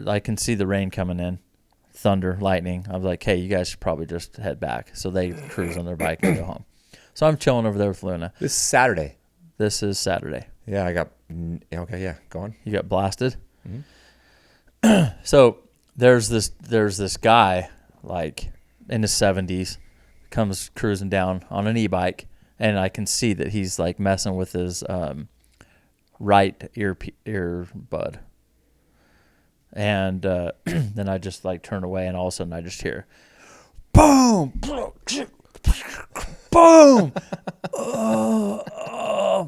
I can see the rain coming in, thunder, lightning. I was like, hey, you guys should probably just head back. So they cruise on their bike and go home. So I'm chilling over there with Luna. This is Saturday. This is Saturday. Yeah, I got... Okay, yeah. Go on. You got blasted. Mm-hmm. So there's this guy like in his 70s comes cruising down on an e-bike, and I can see that he's like messing with his right earbud. And then I just like turn away, and all of a sudden I just hear boom, boom,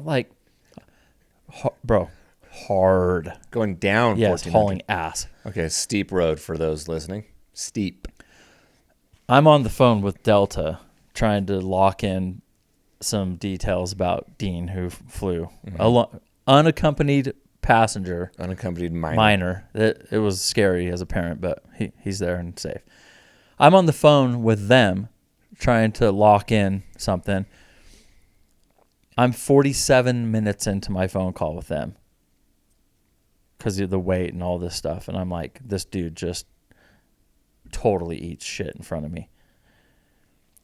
like bro, hard. Going down. Yes, 1400. hauling ass. Okay, steep road for those listening. Steep. I'm on the phone with Delta trying to lock in some details about Dean, who flew. Unaccompanied passenger. Unaccompanied minor. Minor. It was scary as a parent, but he's there and safe. I'm on the phone with them trying to lock in something. I'm 47 minutes into my phone call with them because of the wait and all this stuff. And I'm like, this dude just totally eats shit in front of me.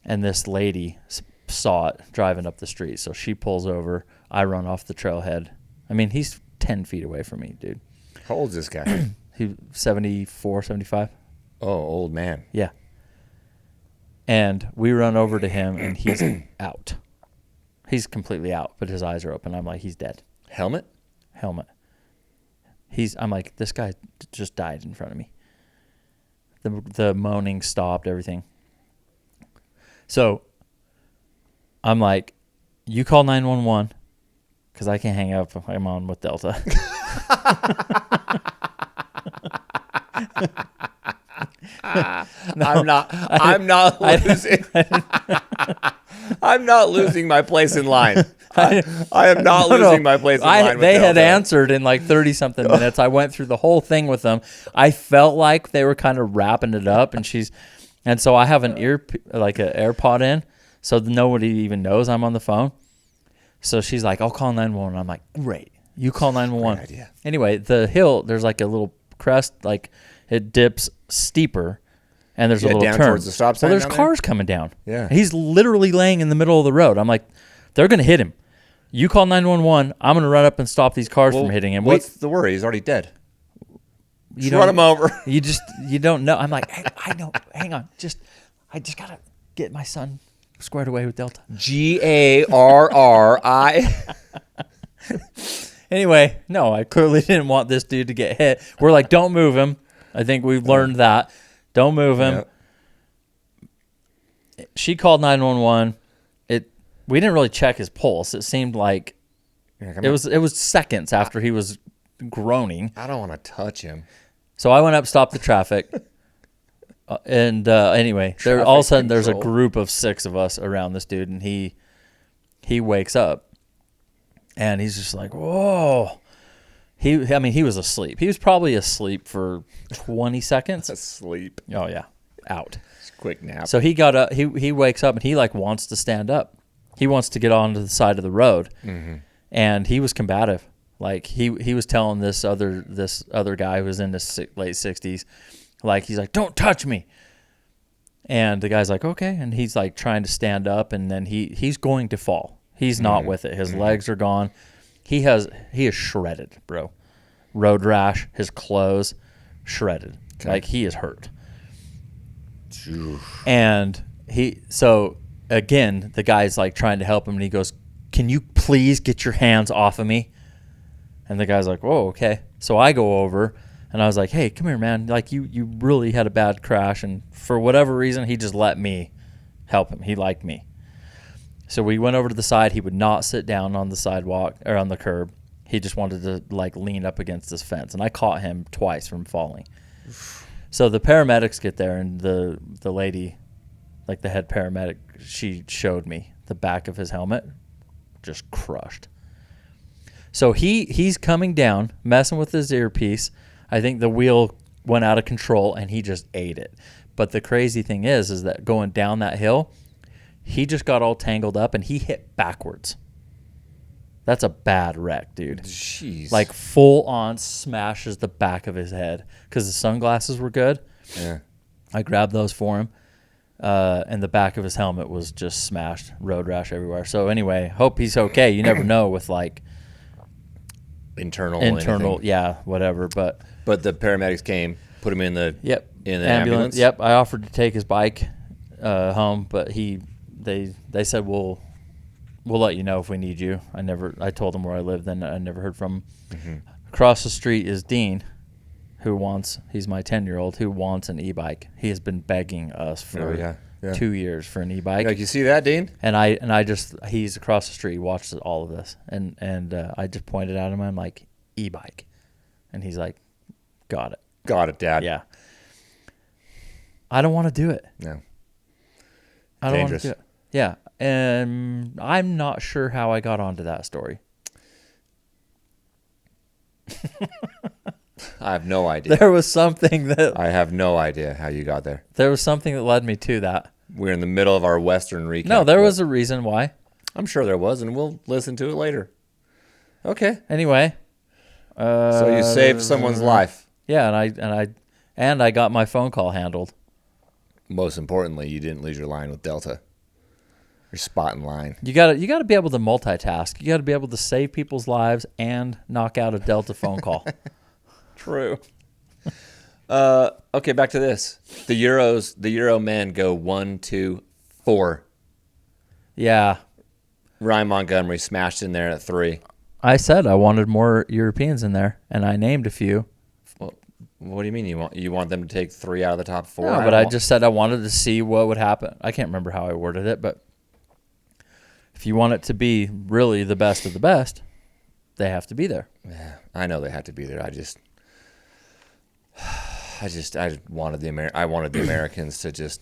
And this lady saw it driving up the street. So she pulls over. I run off the trailhead. I mean, he's 10 feet away from me, dude. How old is this guy? He's 74, 75. Oh, old man. Yeah. And we run over to him, and he's out. He's completely out, but his eyes are open. I'm like, he's dead. Helmet? Helmet. I'm like, this guy just died in front of me. The moaning stopped, everything. So I'm like, you call 911 because I can't hang up. I'm on with Delta. I'm not losing. I'm not losing my place in line. I am not losing my place in line. With they had Delta. answered in like 30-something minutes. I went through the whole thing with them. I felt like they were kind of wrapping it up, and so I have an AirPod in, so nobody even knows I'm on the phone. So she's like, I'll call 911. I'm like, great. You call 911. Great idea. Anyway, the hill, there's like a little crest, like it dips steeper, and there's a Yeah, little down turn. towards the stop sign Well, there's down there? cars coming down. Yeah. He's literally laying in the middle of the road. I'm like, they're going to hit him. You call 911. I'm going to run up and stop these cars from hitting him. What's the worry? He's already dead. You Just run him over. You don't know. I'm like, hey, I know. Hang on. I just got to get my son squared away with Delta. GARRI. Anyway, no, I clearly didn't want this dude to get hit. We're like, don't move him. I think we've learned that. Don't move him. Yep. She called 911. We didn't really check his pulse. It seemed like it was seconds after he was groaning. I don't want to touch him. So I went up, stopped the traffic. Anyway, all of a sudden there's a group of 6 of us around this dude, and he wakes up. And he's just like, whoa. He was asleep. He was probably asleep for 20 seconds. Asleep. Oh, yeah. Out. Quick nap. So he got up. He wakes up, and he, like, wants to stand up. He wants to get onto the side of the road. Mm-hmm. And he was combative. Like, he was telling this other guy who was in his late 60s, like, he's like, don't touch me. And the guy's like, okay. And he's, like, trying to stand up, and then he's going to fall. He's not with it. His legs are gone. He is shredded, bro. Road rash, his clothes, shredded. Okay. Like, he is hurt. And so again, the guy's like trying to help him, and he goes, can you please get your hands off of me? And the guy's like, whoa, okay. So I go over, and I was like, hey, come here, man. Like, you really had a bad crash, and for whatever reason, he just let me help him. He liked me. So we went over to the side. He would not sit down on the sidewalk or on the curb. He just wanted to, like, lean up against this fence. And I caught him twice from falling. So the paramedics get there, and the lady, like the head paramedic, she showed me the back of his helmet, just crushed. So he's coming down, messing with his earpiece. I think the wheel went out of control, and he just ate it. But the crazy thing is that going down that hill, he just got all tangled up, and he hit backwards. That's a bad wreck, dude. Jeez. Like, full on smashes the back of his head because the sunglasses were good. Yeah. I grabbed those for him, and the back of his helmet was just smashed, road rash everywhere. So anyway, hope he's okay. You never know with, like, internal, anything. Yeah, whatever. But the paramedics came, put him in the ambulance. Yep, I offered to take his bike home, but they said we'll let you know if we need you. I told them where I lived, then I never heard from him. Mm-hmm. Across the street is Dean, he's my 10-year-old who wants an e-bike. He has been begging us for 2 years for an e-bike. Like, you see that, Dean? And he's across the street, he watches all of this, and I just pointed at him. I'm like, e-bike, and he's like, got it, Dad. Yeah. I don't want to do it. No. I don't want to do it. Yeah, and I'm not sure how I got onto that story. I have no idea. There was something that... I have no idea how you got there. There was something that led me to that. We're in the middle of our Western recap. No, there was a reason why. I'm sure there was, and we'll listen to it later. Okay. Anyway. So you saved someone's life. Yeah, and I got my phone call handled. Most importantly, you didn't lose your line with Delta. Your spot in line. You got to be able to multitask. You got to be able to save people's lives and knock out a Delta phone call. True. Okay, back to this. The Euro men go 1, 2, 4. Yeah. Ryan Montgomery smashed in there at 3. I said I wanted more Europeans in there, and I named a few. Well, what do you mean you want them to take 3 out of the top 4? No, but I just said I wanted to see what would happen. I can't remember how I worded it, but if you want it to be really the best of the best, they have to be there. Yeah, I know they have to be there. I wanted the Americans to just,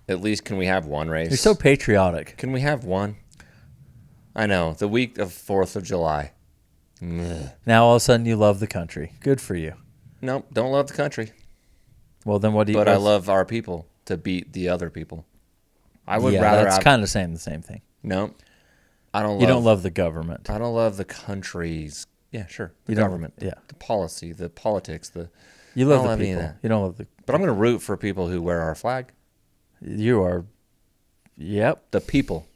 at least, can we have one race? You're so patriotic. Can we have one? I know, the week of 4th of July. Ugh. Now all of a sudden you love the country. Good for you. Nope, don't love the country. Well, then what do you? But I love our people to beat the other people. I would rather. That's kind of saying the same thing. No, I don't. You don't love the government. I don't love the countries. Yeah, sure. The You don't- government. yeah. The policy, the politics, the You love I don't the love any of people. that. You don't love the. But I'm going to root for people who wear our flag. You are. Yep. The people,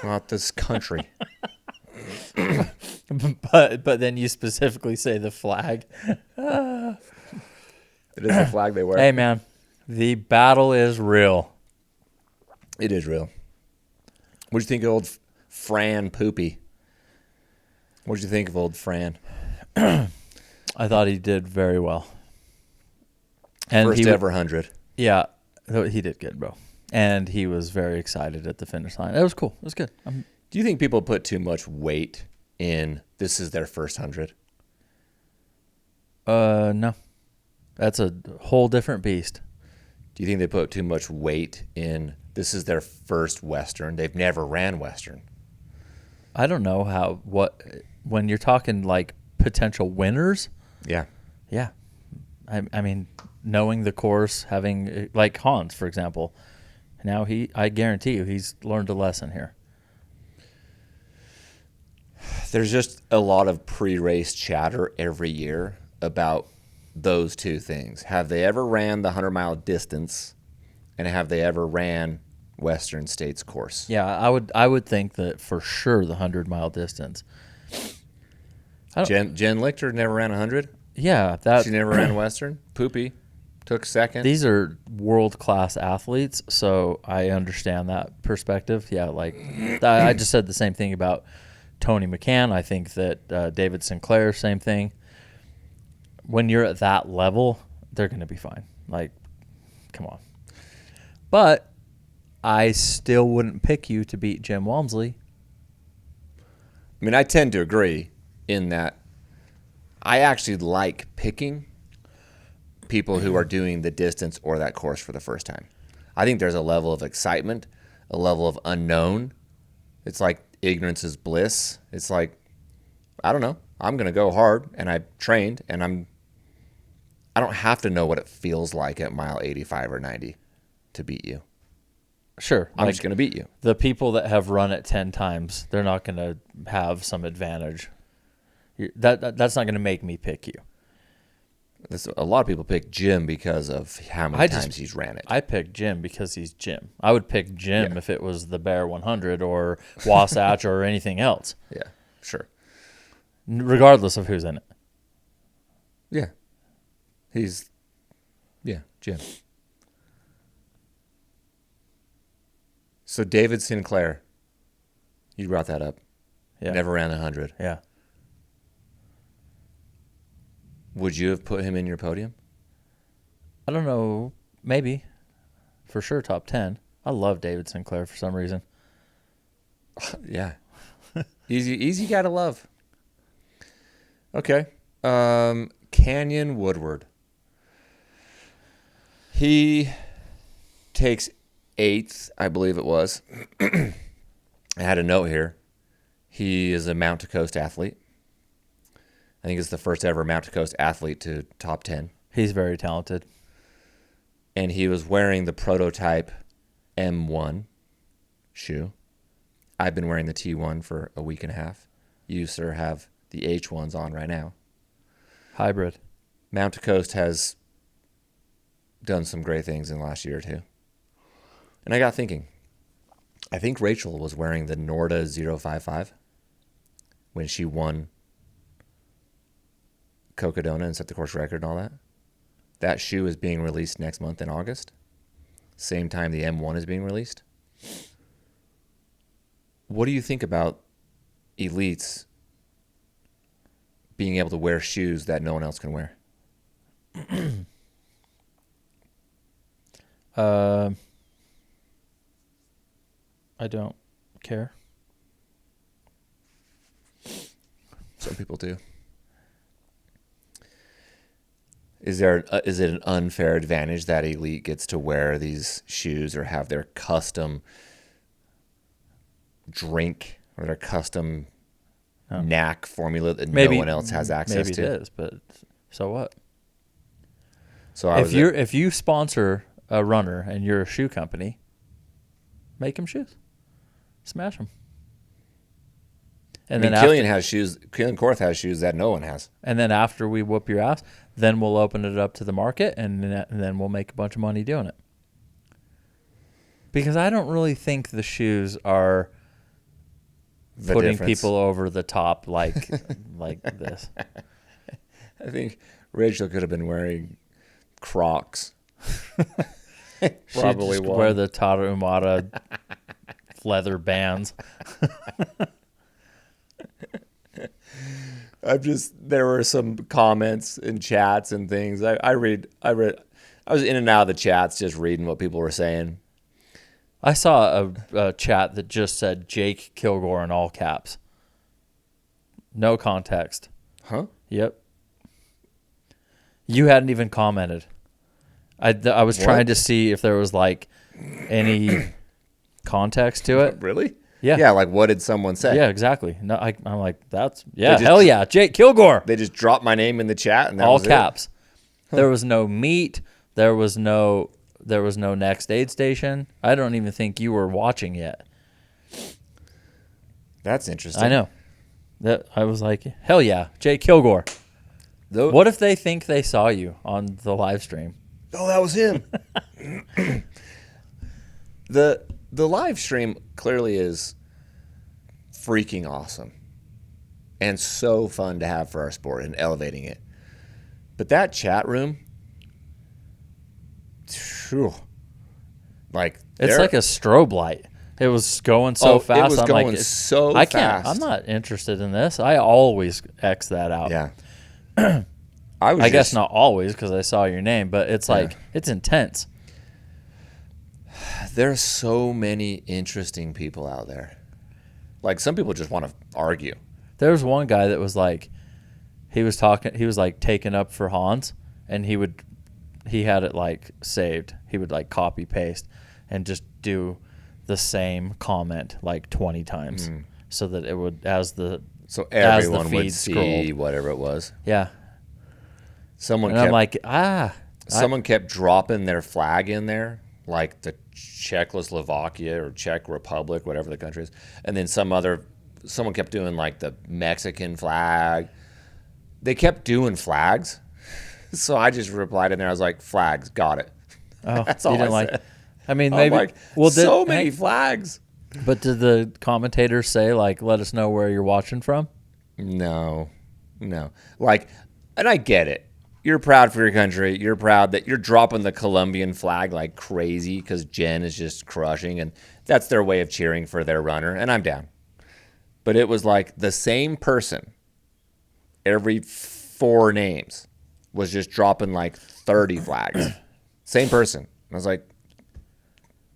not this country. But then you specifically say the flag. It is the flag they wear. Hey man, the battle is real. It is real. What'd you think of old Fran Poopy? What'd you think of old Fran? I thought he did very well. And First ever 100. Yeah, he did good, bro. And he was very excited at the finish line. It was cool. It was good. Do you think people put too much weight in this is their first 100? No. That's a whole different beast. Do you think they put too much weight in this is their first Western? They've never ran Western. I don't know when you're talking like potential winners. Yeah. Yeah. I mean, knowing the course, having like Hans, for example. Now I guarantee you, he's learned a lesson here. There's just a lot of pre-race chatter every year about those two things. Have they ever ran the 100-mile distance, and have they ever ran Western States course? Yeah, I would think that for sure the 100-mile distance. Jen Lichter never ran 100. Yeah, She never ran Western. Poopy took second. These are world-class athletes, so I understand that perspective. Yeah, like I just said the same thing about Tony McCann. I think that David Sinclair, same thing. When you're at that level, they're going to be fine. Like, come on. But I still wouldn't pick you to beat Jim Walmsley. I mean, I tend to agree in that I actually like picking people who are doing the distance or that course for the first time. I think there's a level of excitement, a level of unknown. It's like ignorance is bliss. It's like, I don't know. I'm going to go hard, and I trained, and I don't have to know what it feels like at mile 85 or 90 to beat you. Sure. I'm just going to beat you. The people that have run it 10 times, they're not going to have some advantage. That's not going to make me pick you. A lot of people pick Jim because of how many times he's ran it. I picked Jim because he's Jim. I would pick Jim if it was the Bear 100 or Wasatch or anything else. Yeah, sure. Regardless of who's in it. Yeah. Jim. So David Sinclair, you brought that up. Yeah. Never ran 100. Yeah. Would you have put him in your podium? I don't know. Maybe. For sure, top 10. I love David Sinclair for some reason. Yeah. Easy guy to love. Okay. Canyon Woodward. He takes 8th, I believe it was. I had a note here. He is a Mount to Coast athlete. I think it's the first ever Mount to Coast athlete to top 10. He's very talented. And he was wearing the prototype M1 shoe. I've been wearing the T1 for a week and a half. You, sir, have the H1s on right now. Hybrid. Mount to Coast has done some great things in the last year or two. And I got thinking, I think Rachel was wearing the Norda 055 when she won Cocodona and set the course record and all that. That shoe is being released next month in August. Same time the M1 is being released. What do you think about elites being able to wear shoes that no one else can wear? I don't care. Some people do. Is it an unfair advantage that elite gets to wear these shoes or have their custom drink or their custom knack formula that no one else has access to? Maybe it is, but so what? So if you sponsor a runner and you're a shoe company, make him shoes, smash them. And I mean, then Killian has shoes. Killian Korth has shoes that no one has. and then after we whoop your ass, then we'll open it up to the market, and then we'll make a bunch of money doing it. Because I don't really think the shoes are putting people over the top like this. I think Rachel could have been wearing Crocs. Probably just wear the Tarahumara leather bands. There were some comments and chats and things. I was in and out of the chats just reading what people were saying. I saw a chat that just said Jake Kilgore in all caps. No context. Huh? Yep. You hadn't even commented. I was trying to see if there was like any context to it. Really? Yeah. Yeah, like what did someone say? Yeah, exactly. No, I'm like, hell yeah, Jake Kilgore. They just dropped my name in the chat and that all was caps. There was no meet. There was no next aid station. I don't even think you were watching yet. That's interesting. I know. That I was like, hell yeah, Jake Kilgore. What if they think they saw you on the live stream? Oh, that was him. The live stream clearly is freaking awesome and so fun to have for our sport and elevating it. But that chat room, phew, like it's like a strobe light. It was going so fast. It was I'm going like, so I fast. can't. I'm not interested in this. I always X that out. Yeah. I guess not always because I saw your name, but it's like it's intense. There's so many interesting people out there. Like some people just want to argue. There was one guy that was like, he was like taking up for Hans, and he had it like saved. He would like copy paste and just do the same comment like 20 times so that it would so everyone as the would feed see scrolled. whatever it was. Yeah. Someone kept dropping their flag in there, like the Czechoslovakia or Czech Republic, whatever the country is, and then someone kept doing like the Mexican flag. They kept doing flags, so I just replied in there. I was like, "Flags, got it." Oh, That's all I said. I mean, maybe. Like, many flags. But did the commentators say like, "Let us know where you're watching from"? No. Like, and I get it. You're proud for your country. You're proud that you're dropping the Colombian flag like crazy because Jen is just crushing, and that's their way of cheering for their runner, and I'm down. But it was like the same person, every 4 names, was just dropping like 30 flags. Same person. And I was like,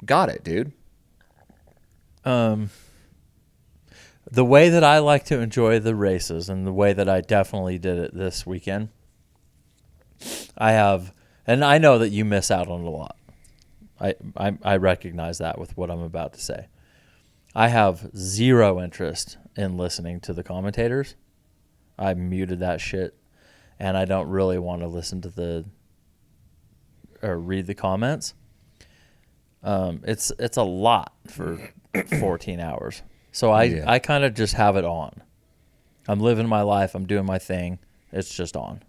got it, dude. The way that I like to enjoy the races and the way that I definitely did it this weekend, and I know that you miss out on a lot. I recognize that with what I'm about to say. I have zero interest in listening to the commentators. I muted that shit, and I don't really want to listen to or read the comments. It's a lot for 14 hours. So I kind of just have it on. I'm living my life. I'm doing my thing. It's just on.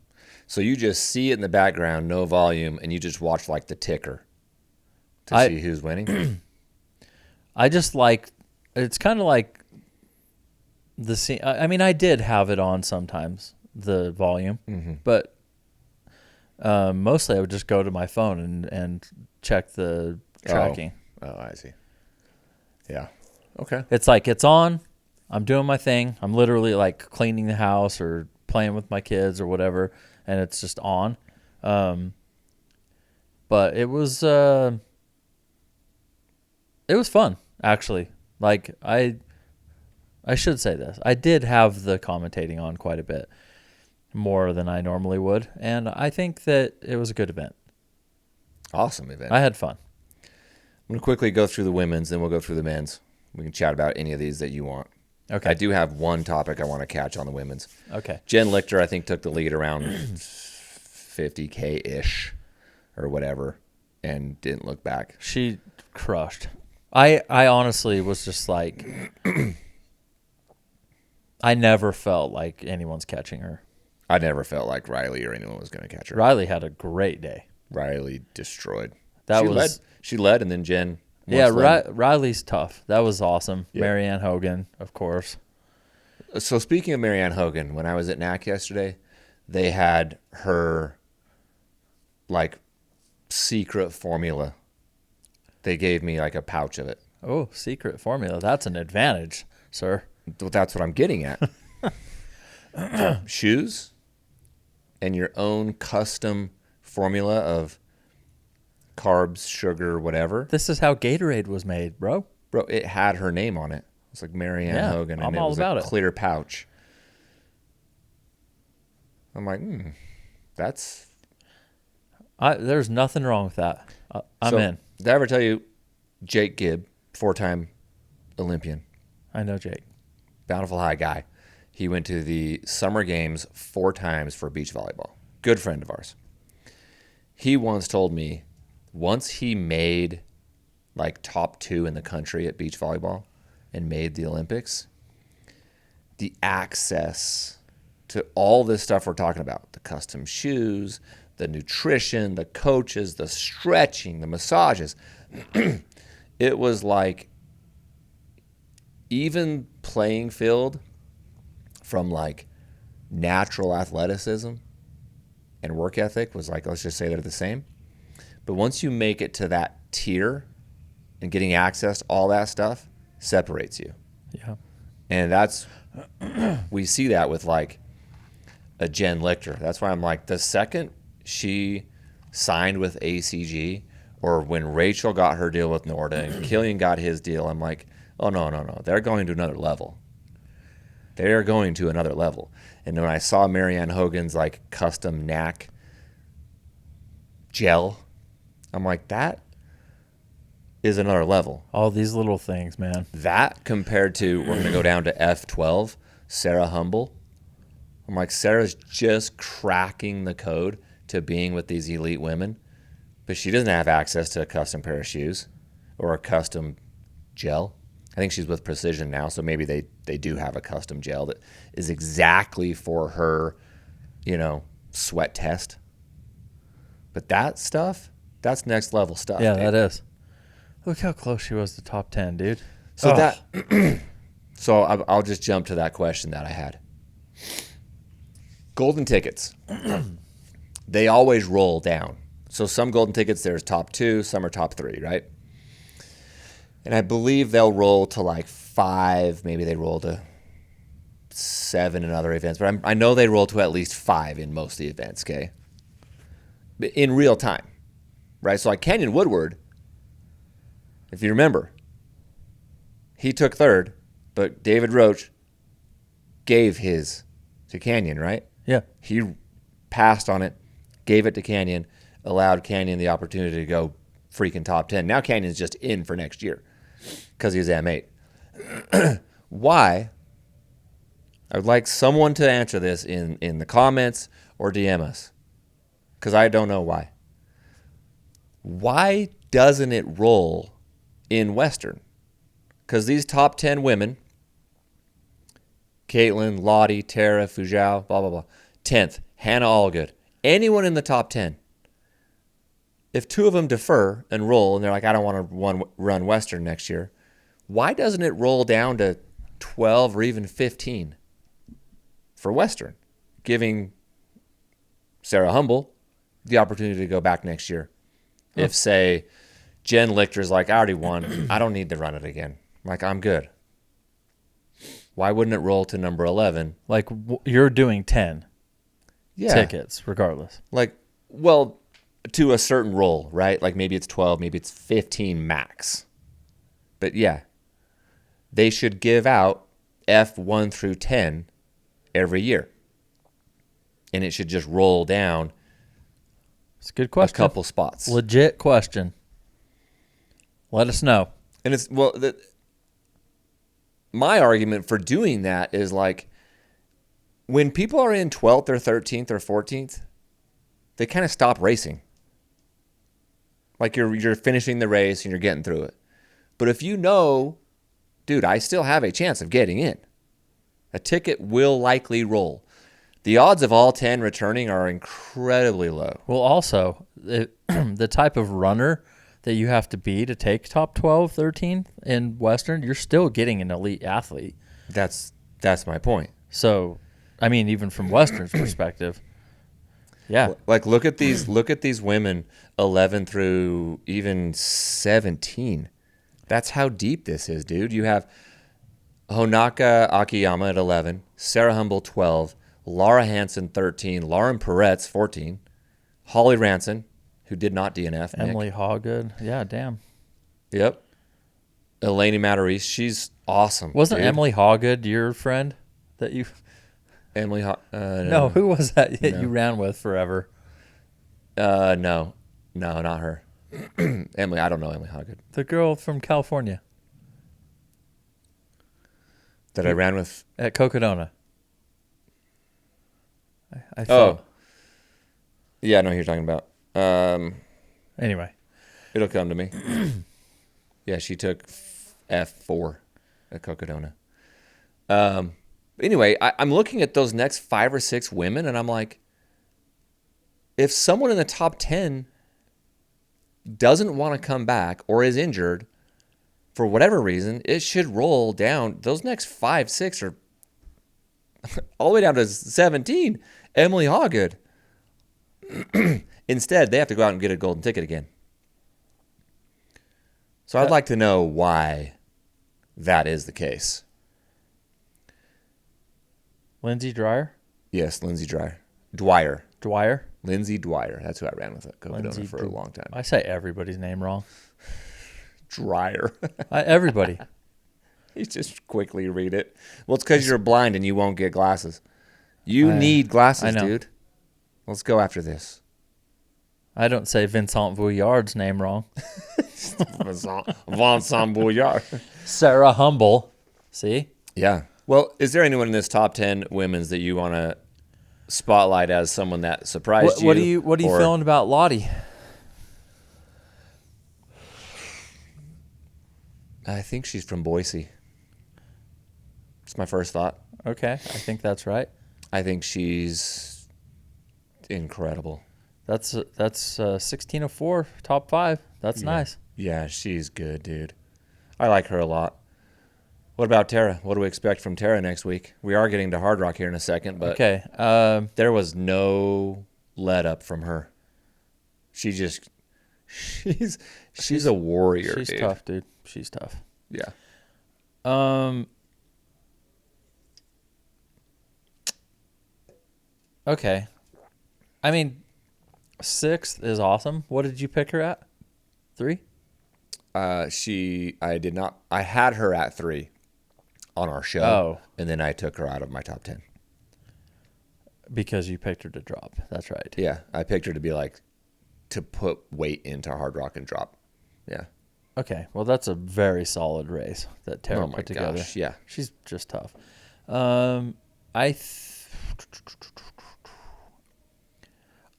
So you just see it in the background, no volume, and you just watch like the ticker to see who's winning? I just like, it's kind of like the scene. I mean, I did have it on sometimes, the volume, but mostly I would just go to my phone and check the tracking. Oh, I see. Yeah. Okay. It's like it's on. I'm doing my thing. I'm literally like cleaning the house or playing with my kids or whatever, and it's just on. But it was fun, actually. Like I should say this. I did have the commentating on quite a bit more than I normally would, and I think that it was a good event. Awesome event. I had fun. I'm going to quickly go through the women's, then we'll go through the men's. We can chat about any of these that you want. Okay. I do have one topic I want to catch on the women's. Okay. Jen Lichter, I think, took the lead around 50K-ish or whatever and didn't look back. She crushed. I honestly was just like, I never felt like anyone's catching her. I never felt like Riley or anyone was going to catch her. Riley had a great day. Riley destroyed. That she was led. She led, and then Jen. Yeah, led. Riley's tough. That was awesome. Yeah. Marianne Hogan, of course. So speaking of Marianne Hogan, when I was at NAC yesterday, they had her like secret formula. They gave me like a pouch of it. Oh, secret formula. That's an advantage, sir. That's what I'm getting at. Shoes and your own custom formula of carbs, sugar, whatever. This is how Gatorade was made, bro. Bro, it had her name on it. It's like Marianne Hogan, and I'm it all was about a it. clear pouch. I'm like, that's... There's nothing wrong with that. I'm in. Did I ever tell you Jake Gibb, 4-time Olympian, I know Jake. Bountiful High guy. He went to the summer games 4 times for beach volleyball. Good friend of ours. He once told me once he made like top 2 in the country at beach volleyball and made the Olympics, the access to all this stuff we're talking about, the custom shoes, the nutrition, the coaches, the stretching, the massages, it was like even playing field from like natural athleticism and work ethic was like, let's just say they're the same. But once you make it to that tier and getting access to all that stuff separates you. Yeah. And that's, we see that with like a Jen Lichter. That's why I'm like, the second she signed with ACG, or when Rachel got her deal with Norda and Killian got his deal, I'm like, oh, no. They're going to another level. They're going to another level. And when I saw Marianne Hogan's like custom NAC gel, I'm like, that is another level. All these little things, man. That compared to, we're going to go down to F12, Sarah Humble. I'm like, Sarah's just cracking the code to being with these elite women, but she doesn't have access to a custom pair of shoes or a custom gel. I think she's with Precision now, so maybe they do have a custom gel that is exactly for her, sweat test. But that stuff, that's next level stuff. Yeah, dude. that is. Look how close she was to top 10, dude. So so I'll just jump to that question that I had. Golden tickets. They always roll down. So some golden tickets, there's top 2, some are top 3, right? And I believe they'll roll to like 5. Maybe they roll to 7 in other events. But I know they roll to at least 5 in most of the events, okay? In real time, right? So like Canyon Woodward, if you remember, he took 3rd, but David Roach gave his to Canyon, right? Yeah. He passed on it, gave it to Canyon, allowed Canyon the opportunity to go freaking top 10. Now Canyon's just in for next year because he's M8. Why? I would like someone to answer this in the comments or DM us because I don't know why. Why doesn't it roll in Western? Because these top 10 women, Caitlin, Lottie, Tara, Fujao, blah, blah, blah. 10th, Hannah Allgood. Anyone in the top 10. If 2 of them defer and roll, and they're like, I don't want to run Western next year, why doesn't it roll down to 12 or even 15 for Western, giving Sarah Humble the opportunity to go back next year? If, say, Jen Lichter's like, I already won. I don't need to run it again. I'm like, I'm good. Why wouldn't it roll to number 11? Like, you're doing 10 tickets regardless. Like, well, to a certain roll, right? Like maybe it's 12, maybe it's 15 max. But yeah, they should give out F1 through 10 every year. And it should just roll down It's a good question. a couple spots. Legit question. Let us know. And it's, well, my argument for doing that is like, when people are in 12th or 13th or 14th, they kind of stop racing. Like you're finishing the race and you're getting through it. But if you know, dude, I still have a chance of getting in. A ticket will likely roll. The odds of all 10 returning are incredibly low. Well, also, the type of runner that you have to be to take top 12, 13 in Western, you're still getting an elite athlete. That's my point. So, I mean, even from Western's perspective, yeah. Like look at these women 11 through even 17. That's how deep this is, dude. You have Honaka Akiyama at 11, Sarah Humble 12, Laura Hansen 13, Lauren Peretz 14, Holly Ranson, who did not DNF, Emily Hawgood. Yeah, damn. Yep. Eleni Matarese, she's awesome. Wasn't dude. Emily Hawgood your friend that you... No, who was that you ran with forever? No, not her. Emily, I don't know Emily Hawgood. The girl from California. That I ran with at Cocodona. I thought. Yeah, I know who you're talking about. Anyway. It'll come to me. Yeah, she took F4 at Cocodona. Anyway, I'm looking at those next 5 or 6 women, and I'm like, if someone in the top 10 doesn't want to come back or is injured for whatever reason, it should roll down. Those next 5, 6 are all the way down to 17. Emily Hawgood. Instead, they have to go out and get a golden ticket again. So I'd like to know why that is the case. Lindsay Dwyer? Yes, Lindsay Dwyer. Dwyer? Lindsay Dwyer. That's who I ran with at Cocodona for a long time. I say everybody's name wrong. Dwyer. Everybody. You just quickly read it. Well, it's because you're blind and you won't get glasses. You need glasses, dude. Let's go after this. I don't say Vincent Vouillard's name wrong. Vincent Vouillard. Sarah Humble. See? Yeah. Well, is there anyone in this top 10 women's that you want to spotlight as someone that surprised you? What are you feeling about Lottie? I think she's from Boise. It's my first thought. Okay, I think that's right. I think she's incredible. That's 1604 top 5. That's nice. Yeah, she's good, dude. I like her a lot. What about Tara? What do we expect from Tara next week? We are getting to Hardrock here in a second, but okay. There was no let up from her. She's a warrior. She's tough, dude. She's tough. Yeah. Okay. I mean, 6th is awesome. What did you pick her at? 3? I did not. I had her at 3 on our show, and then I took her out of my top 10 because you picked her to drop. That's right. Yeah, I picked her to be like to put weight into Hardrock and drop. Yeah. Okay, well that's a very solid race that Tara put together. Gosh, yeah, she's just tough.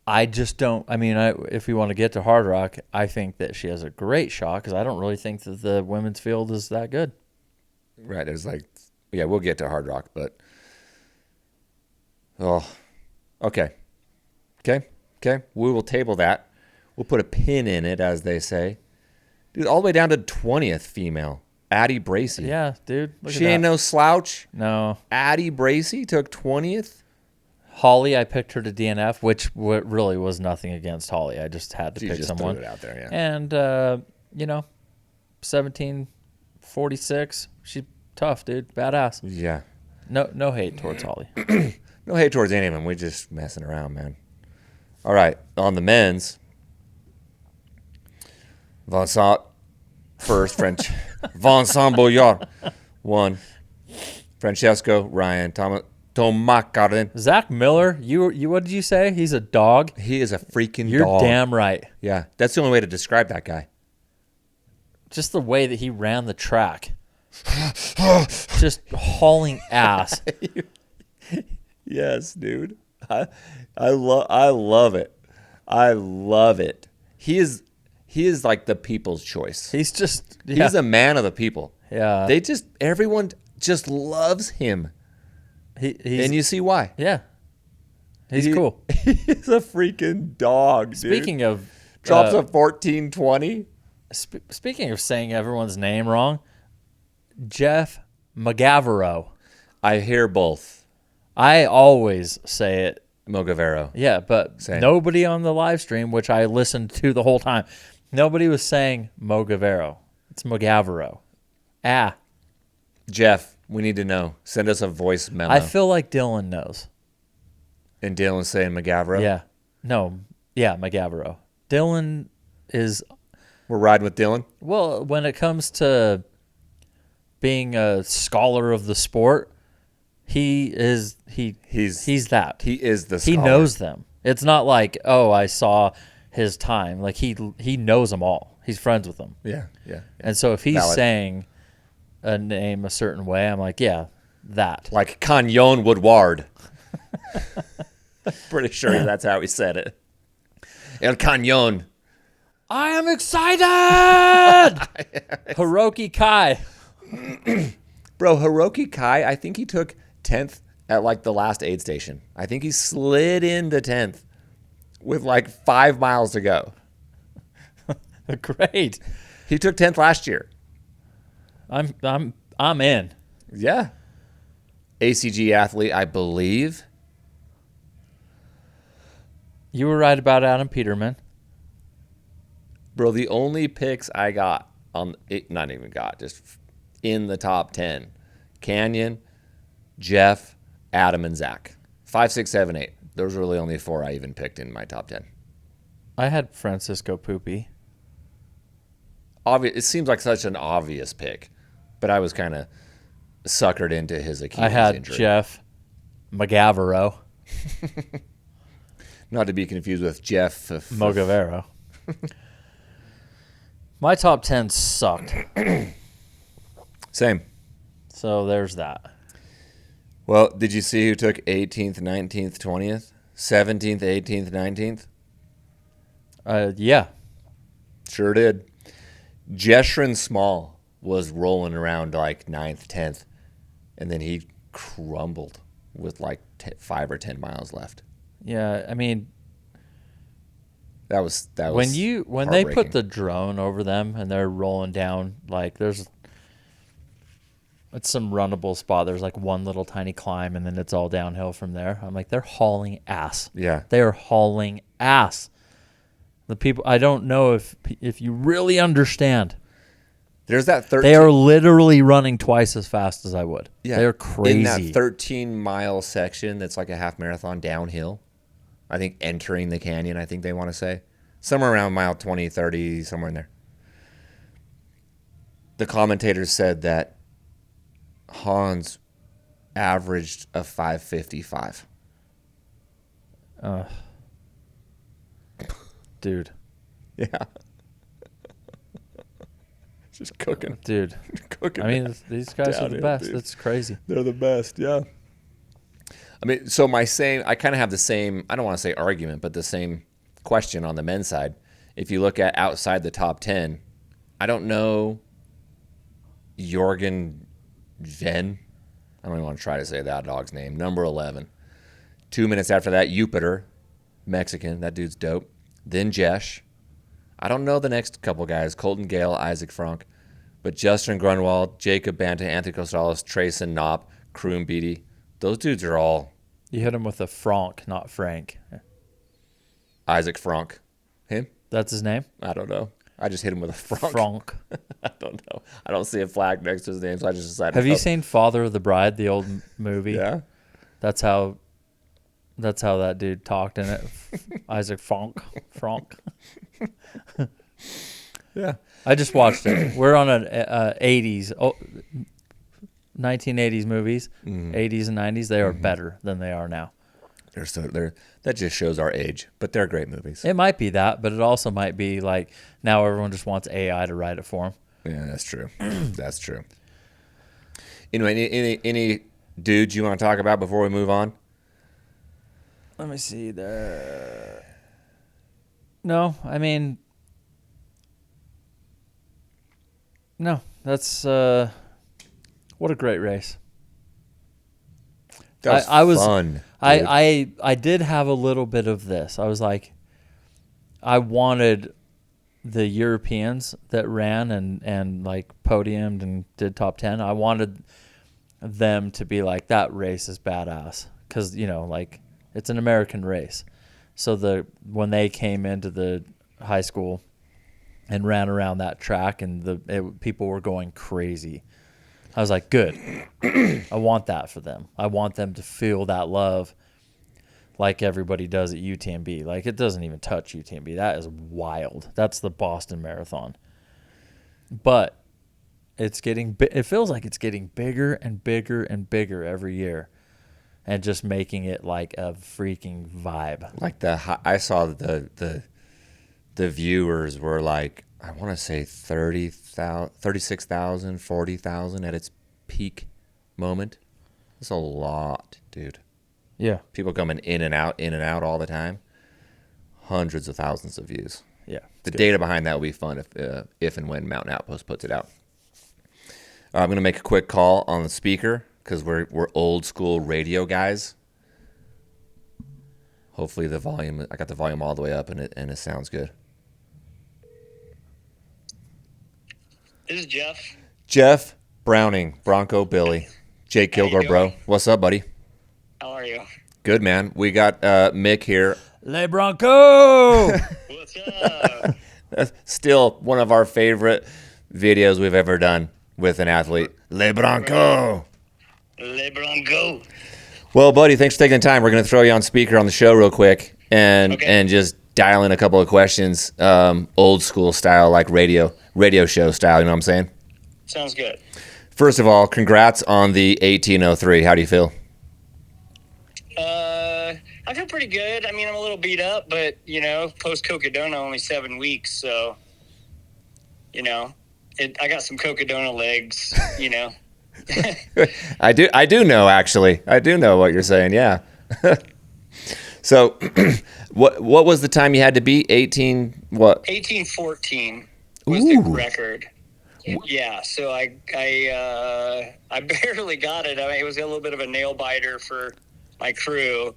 I just don't. I mean, if we want to get to Hardrock, I think that she has a great shot because I don't really think that the women's field is that good. Right. There's we'll get to Hardrock, but okay. We will table that. We'll put a pin in it, as they say. Dude, all the way down to 20th female, Addie Bracey. Yeah, dude. She ain't no slouch. No. Addie Bracey took 20th. Holly, I picked her to DNF, which really was nothing against Holly. I just had to pick someone. Threw it out there, yeah. And 1746. She's tough, dude. Badass. Yeah. No hate towards Holly. No hate towards any of them. We're just messing around, man. All right, on the men's, Vincent first, French. Vincent Boyard, 1. Francesco, Ryan, Tomacaren. Zach Miller, you what did you say? He's a dog? He is a freaking You're dog. damn right. Yeah, that's the only way to describe that guy. Just the way that he ran the track. Just hauling ass. Yes, dude. I love it. I love it. He is like the people's choice. He's a man of the people. Yeah. Everyone just loves him. He's And you see why. yeah. He's cool. He's a freaking dog, dude. Speaking of Drops a 1420. Speaking of saying everyone's name wrong, Jeff McGavero. I hear both. I always say it. Mogavero. Yeah, but Same. nobody on the live stream, which I listened to the whole time, nobody was saying Mogavero. It's McGavero. Jeff, we need to know. Send us a voice memo. I feel like Dylan knows. And Dylan's saying McGavero? Yeah. No. Yeah, McGavero. Dylan is... We're riding with Dylan? Well, when it comes to being a scholar of the sport, he's that. He is the scholar. He knows them. It's not like, oh, I saw his time. Like he knows them all. He's friends with them. Yeah. And so if he's Valid. saying a name a certain way, I'm like, yeah, that. Like Canyon Woodward. Pretty sure that's how he said it. El Canyon. I am excited! Hiroki Kai. Bro, Hiroki Kai, I think he took 10th at like the last aid station. I think he slid into 10th with like 5 miles to go. Great. He took 10th last year. I'm in. Yeah. ACG athlete, I believe. You were right about Adam Peterman. Bro, the only picks I got on it, not even got, just in the top 10. Canyon, Jeff, Adam, and Zach. 5, 6, 7, 8. Those were really only 4 I even picked in my top 10. I had Francisco Poopy. It seems like such an obvious pick, but I was kind of suckered into his Achilles I had injury. Jeff McGavero. Not to be confused with Jeff Mogavero. My top 10 sucked. Same. So there's that. Well, did you see who took 18th, 19th, 20th? 17th, 18th, 19th? Yeah. Sure did. Jeshrin Small was rolling around like 9th, 10th, and then he crumbled with like 5 or 10 miles left. Yeah, I mean, That was when they put the drone over them and they're rolling down, like it's some runnable spot. There's like one little tiny climb and then it's all downhill from there. I'm like, they're hauling ass. Yeah. They are hauling ass. The people, I don't know if you really understand. There's that 13. They are literally running twice as fast as I would. Yeah. They're crazy. In that 13-mile section that's like a half marathon downhill. I think entering the canyon, I think they want to say. Somewhere around mile 20, 30, somewhere in there. The commentators said that Hans averaged a 5:55. Dude. Yeah. Just cooking. Dude. Cooking. I mean, these guys are the Downhill, best. dude. It's crazy. They're the best, yeah. I mean, so I kind of have the same, I don't want to say argument, but the same question on the men's side. If you look at outside the top 10, I don't know Jorgen Ven. I don't even want to try to say that dog's name. Number 11. 2 minutes after that, Jupiter, Mexican. That dude's dope. Then Jesh. I don't know the next couple guys. Colton Gale, Isaac Frank. But Justin Grunwald, Jacob Banta, Anthony Costales, Trayson Knopp, Kroon Beatty. Those dudes are all You hit him with a Frank, not Frank. Isaac Frank. Him? That's his name? I don't know. I just hit him with a Frank. Frank. I don't know. I don't see a flag next to his name, so I just decided. Have you seen Father of the Bride, the old movie? Yeah. That's how that dude talked in it. Isaac Frank. Yeah. I just watched it. We're on an 1980s movies. 80s and 90s. They are better than they are now. That just shows our age, but they're great movies. It might be that, but it also might be like now everyone just wants AI to write it for them. Yeah, that's true. That's true. Anyway, any dudes you want to talk about before we move on? Let me see there. No, I mean, no. That's what a great race. That was I was fun. I did have a little bit of this. I was like, I wanted the Europeans that ran and like podiumed and did top 10. I wanted them to be like, that race is badass, because like it's an American race. So when they came into the high school and ran around that track and people were going crazy, I was like, good. I want that for them. I want them to feel that love like everybody does at UTMB. Like, it doesn't even touch UTMB. That is wild. That's the Boston Marathon. But it feels like it's getting bigger and bigger and bigger every year, and just making it like a freaking vibe. Like I saw the viewers were like, I want to say 30,000, 36,000, 40,000 at its peak moment. That's a lot, dude. Yeah. People coming in and out all the time. Hundreds of thousands of views. Yeah. The data behind that will be fun if and when Mountain Outpost puts it out. I'm going to make a quick call on the speaker because we're old school radio guys. Hopefully I got the volume all the way up and it sounds good. This is Jeff. Jeff Browning, Bronco Billy. Jake Kilgore, bro. What's up, buddy? How are you? Good, man. We got Mick here. Le Bronco! What's up? That's still one of our favorite videos we've ever done with an athlete. Le Bronco! Le Bronco. Well, buddy, thanks for taking the time. We're going to throw you on speaker on the show real quick and just dial in a couple of questions, old school style, like radio show style. You know what I'm saying? Sounds good. First of all, congrats on the 1803. How do you feel? I feel pretty good. I mean, I'm a little beat up, but, post Cocodona, only 7 weeks. So, I got some Cocodona legs, I do know, actually. I do know what you're saying. Yeah. So what was the time you had to beat? 1814 was the record. Yeah, so I barely got it. I mean, it was a little bit of a nail biter for my crew.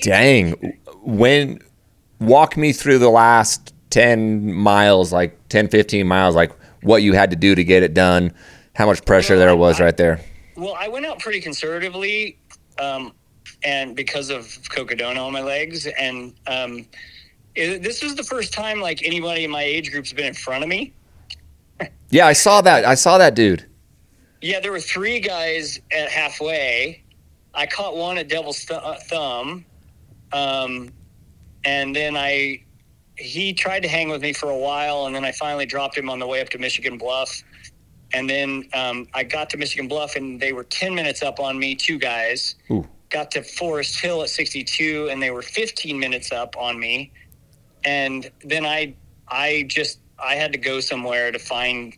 Dang. Walk me through the last 10 miles, like 10, 15 miles, like what you had to do to get it done, how much pressure there was right there. Well, I went out pretty conservatively, and because of Cocodona on my legs, and this was the first time like anybody in my age group's been in front of me. Yeah, I saw that dude. Yeah, there were 3 guys at halfway. I caught one at Devil's Thumb, and then he tried to hang with me for a while, and then I finally dropped him on the way up to Michigan Bluff. And then I got to Michigan Bluff, and they were 10 minutes up on me, 2 guys. Ooh. Got to Forest Hill at 62, and they were 15 minutes up on me. And then I had to go somewhere to find,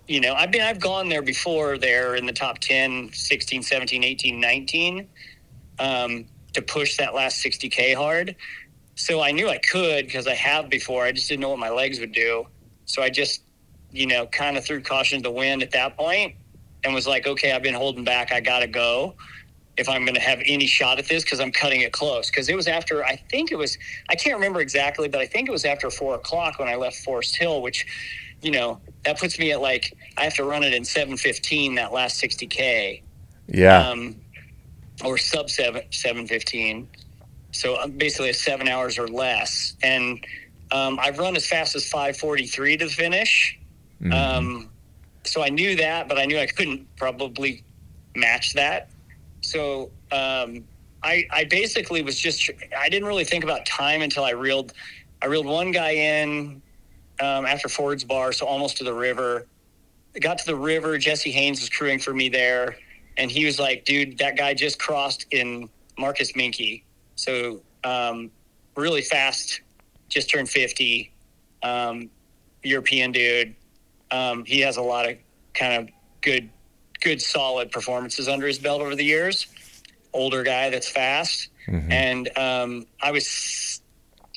I've gone there before there in the top 10, 16, 17, 18, 19, to push that last 60K hard. So I knew I could because I have before. I just didn't know what my legs would do. So I just, kind of threw caution to the wind at that point and was like, okay, I've been holding back. I got to go if I'm going to have any shot at this because I'm cutting it close. Because it was after, I can't remember exactly, but I think it was after 4 o'clock when I left Forest Hill, which, that puts me at like, I have to run it in 7:15, that last 60K. Yeah. Or sub 7:15. So basically 7 hours or less. And I've run as fast as 5:43 to the finish. Mm-hmm. So I knew that, but I knew I couldn't probably match that. So I basically was I didn't really think about time until I reeled one guy in after Ford's Bar, so almost to the river. I got to the river. Jesse Haynes was crewing for me there. And he was like, dude, that guy just crossed in Marcus Minky. So really fast, just turned 50, European dude. He has a lot of kind of good solid performances under his belt over the years. Older guy that's fast. Mm-hmm. And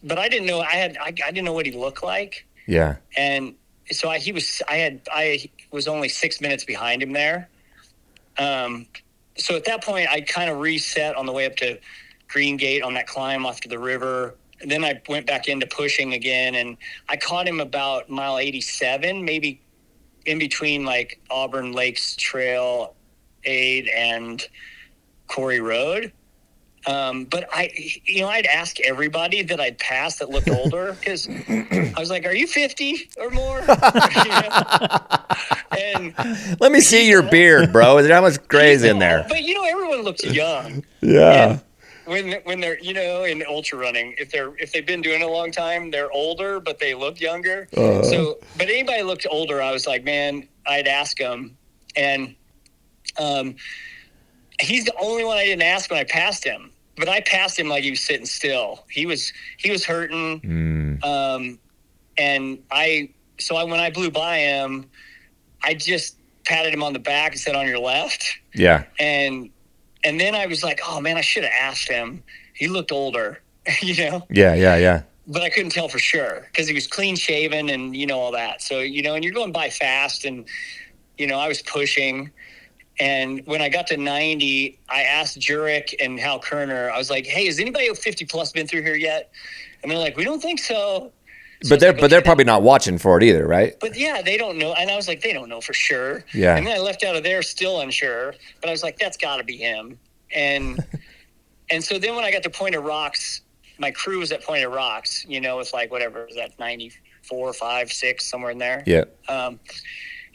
but I didn't know, I didn't know what he looked like. Yeah. And so I was only 6 minutes behind him there. so at that point, I kind of reset on the way up to Green Gate on that climb off to the river. And then I went back into pushing again, and I caught him about mile 87, maybe in between like Auburn Lakes Trail 8 and Quarry Road. But I'd ask everybody that I'd passed that looked older, because I was like, "Are you 50 or more?" And let me see your beard, bro. Is there how much gray's in there? But everyone looks young. Yeah. When they're in ultra running, if they've been doing it a long time, they're older, but they look younger. So, but anybody looked older, I was like, man, I'd ask them, and he's the only one I didn't ask when I passed him. But I passed him like he was sitting still. He was hurting. And when I blew by him, I just patted him on the back and said, "On your left." Yeah. And then I was like, "Oh man, I should have asked him." He looked older, Yeah. But I couldn't tell for sure because he was clean shaven and all that. So, and you're going by fast, and I was pushing. And when I got to 90, I asked Jurek and Hal Kerner, I was like, "Hey, has anybody 50 plus been through here yet?" And they're like, "We don't think so." But they're probably not watching for it either, right? But yeah, they don't know. And I was like, they don't know for sure. Yeah. And then I left out of there still unsure. But I was like, that's got to be him. And so then when I got to Point of Rocks, my crew was at Point of Rocks, with like whatever, was that 94, 5, 6, somewhere in there. Yeah.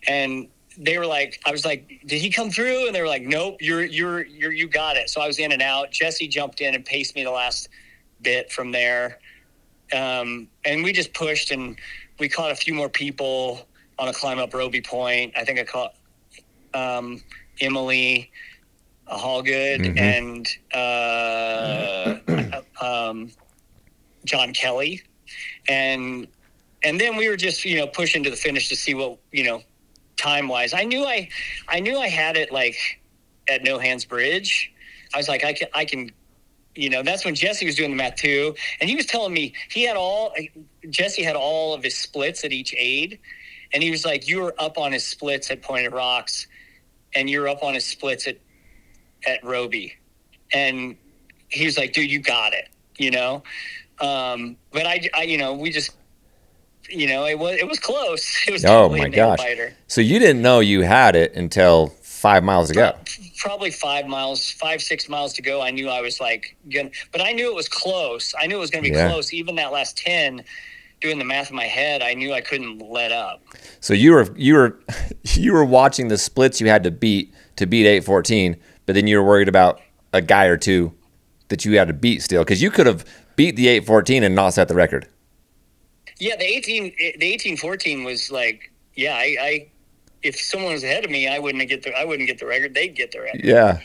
And they were like, I was like, "Did he come through?" And they were like, "Nope, you got it." So I was in and out. Jesse jumped in and paced me the last bit from there. And we just pushed, and we caught a few more people on a climb up Roby Point. I think I caught Emily Hallgood and John Kelly, and then we were just pushing to the finish to see what time wise. I knew I had it like at No Hands Bridge. I was like, I can. That's when Jesse was doing the math too. And he was telling me Jesse had all of his splits at each aid. And he was like, "You were up on his splits at Point of Rocks, and you're up on his splits at Roby." And he was like, "Dude, you got it," But we just, it was close. It was oh my gosh. So you didn't know you had it until 5 miles to go. Probably 5, 6 miles to go. I knew I was like, but I knew it was close. I knew it was going to be close. Even that last 10, doing the math in my head, I knew I couldn't let up. So you were watching the splits you had to beat 8:14, but then you were worried about a guy or two that you had to beat still, because you could have beat the 8:14 and not set the record. Yeah, the 18:14 was like, I if someone was ahead of me, I wouldn't get the record. They'd get the record. Yeah.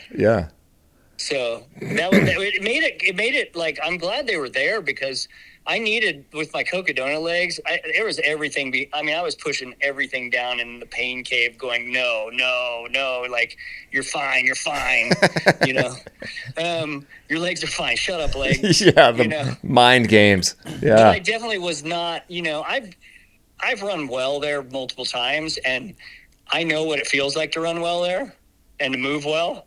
So it made it like, I'm glad they were there, because I needed, with my Cocodona legs, there was everything. I was pushing everything down in the pain cave, going, no, like, you're fine. Your legs are fine. Shut up, legs. Yeah, mind games. Yeah. But I definitely was not. I've run well there multiple times, and I know what it feels like to run well there and to move well.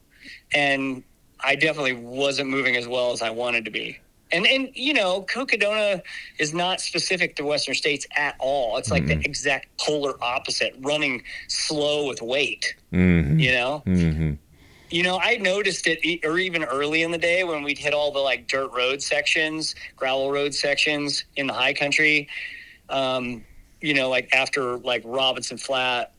And I definitely wasn't moving as well as I wanted to be. And Cocodona is not specific to Western States at all. It's like the exact polar opposite, running slow with weight, I noticed it, or even early in the day when we'd hit all the like dirt road sections, gravel road sections in the high country, like after like Robinson Flat,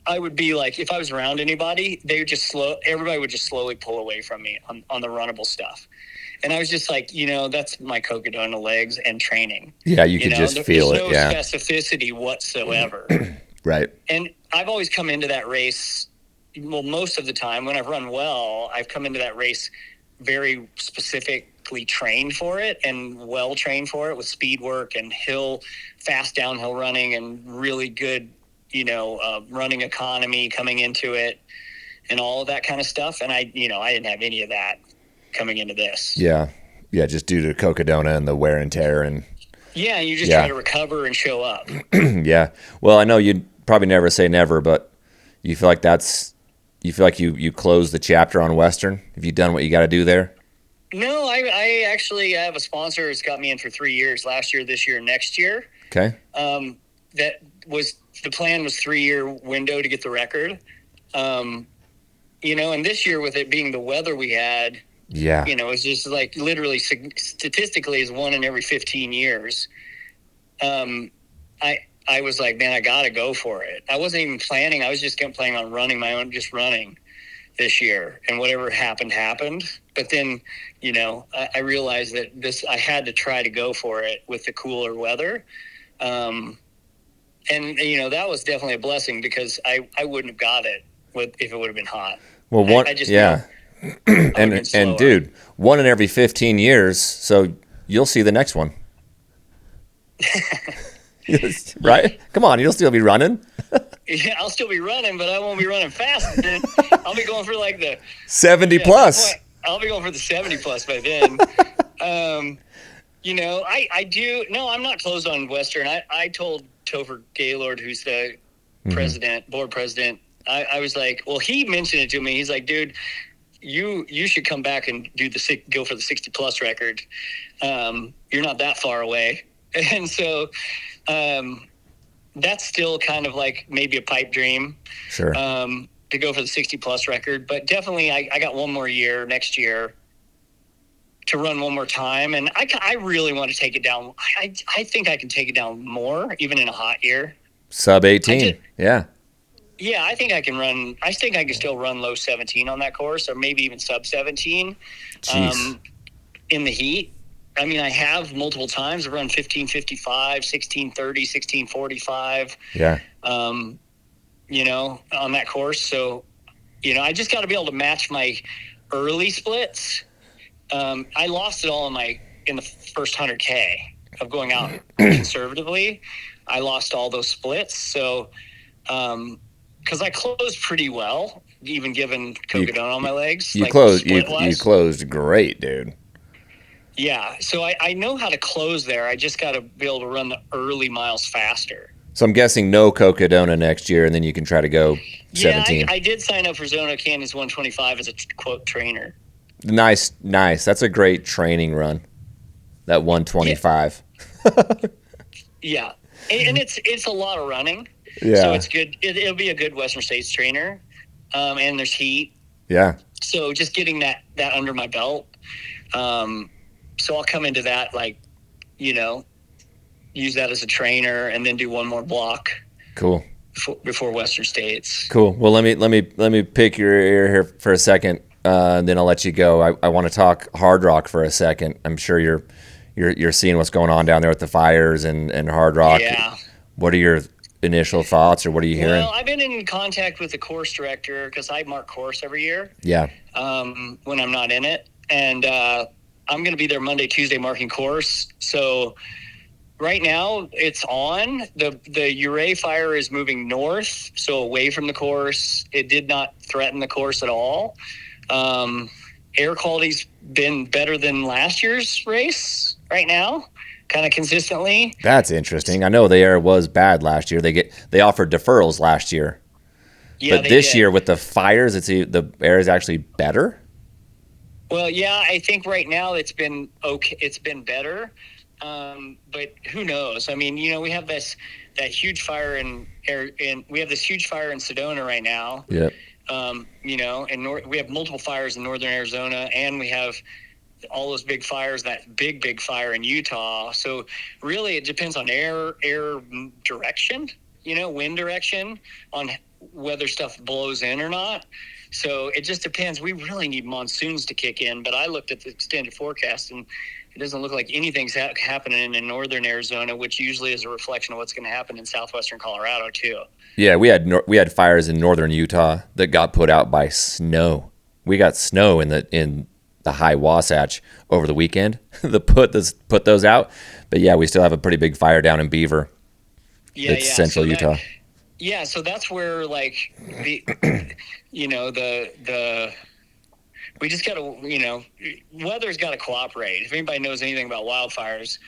I would be like, if I was around anybody, everybody would just slowly pull away from me on the runnable stuff. And I was just like, that's my Cocodona legs and training. Yeah, you could just feel it. There's no specificity whatsoever. Right. And I've always come into that race, well, most of the time when I've run well, I've come into that race very specifically trained for it and well trained for it with speed work and fast downhill running and really good running economy coming into it and all of that kind of stuff. And I didn't have any of that coming into this. Yeah. Yeah. Just due to Cocodona and the wear and tear and. Yeah. You just try to recover and show up. Yeah. Well, I know you'd probably never say never, but you feel like that's you feel like you closed the chapter on Western? Have you done what you got to do there? No, I actually have a sponsor who's got me in for 3 years, last year, this year, next year. Okay. That was, the plan was 3-year window to get the record. And this year with it being the weather we had, Yeah. it's just like literally statistically is 1 in every 15 years. I was like, man, I got to go for it. I wasn't even planning. I was just planning on running my own, just running this year, and whatever happened. But then, I realized that I had to try to go for it with the cooler weather. And that was definitely a blessing, because I wouldn't have got it if it would have been hot. Well, and dude, 1 in every 15 years. So you'll see the next one. Right? Come on, you'll still be running. Yeah, I'll still be running, but I won't be running fast. Then I'll be going for like the 70 plus. I'll be going for the 70 plus by then. I do. No, I'm not closed on Western. I told Topher Gaylord, who's the board president, I was like, well, he mentioned it to me. He's like, dude, you should come back and go for the 60 plus record. You're not that far away. And so, that's still kind of like maybe a pipe dream. Sure. To go for the 60 plus record, but definitely I got 1 more year next year to run 1 more time. And I really want to take it down. I think I can take it down more, even in a hot year. Sub 18. Yeah. Yeah. I think I can run. I think I can still run low 17 on that course, or maybe even sub 17. Jeez. In the heat. I mean, I have multiple times. I've run 15:55, 16:30, 16:45. Yeah. On that course. So, I just got to be able to match my early splits. I lost it all in the first 100K of going out conservatively. I lost all those splits. So, because I closed pretty well, even given Cocodona on my legs. You closed great, dude. Yeah, so I know how to close there. I just got to be able to run the early miles faster. So I'm guessing no Cocodona next year, and then you can try to go 17. Yeah, I did sign up for Zona Canyons 125 as a quote trainer. Nice. That's a great training run. That 125. Yeah, and it's a lot of running. Yeah. So it's good. It'll be a good Western States trainer, and there's heat. Yeah. So just getting that under my belt. So I'll come into that use that as a trainer, and then do 1 more block. Cool. Before Western States. Cool. Well, let me pick your ear here for a second, and then I'll let you go. I want to talk Hardrock for a second. I'm sure you're seeing what's going on down there with the fires and Hardrock. Yeah. What are your initial thoughts, or what are you hearing? Well, I've been in contact with the course director, because I mark course every year. Yeah. When I'm not in it, and I'm going to be there Monday, Tuesday marking course. So right now it's on. The Uray fire is moving north, so away from the course. It did not threaten the course at all. Air quality's been better than last year's race right now, kind of consistently. That's interesting. I know the air was bad last year. They offered deferrals last year. Yeah, but this year with the fires, the air is actually better. Well, yeah, I think right now it's been okay. It's been better, but who knows? I mean, we have that huge fire we have this huge fire in Sedona right now. Yeah. And we have multiple fires in northern Arizona, and we have all those big fires, that big fire in Utah. So really, it depends on air direction, wind direction, on whether stuff blows in or not. So it just depends. We really need monsoons to kick in, but I looked at the extended forecast, and it doesn't look like anything's happening in northern Arizona, which usually is a reflection of what's going to happen in southwestern Colorado too. Yeah, we had fires in northern Utah that got put out by snow. We got snow in the high Wasatch over the weekend that put those out. But yeah, we still have a pretty big fire down in Beaver. Yeah, central Utah. Yeah, so that's where we just got to, weather's got to cooperate. If anybody knows anything about wildfires,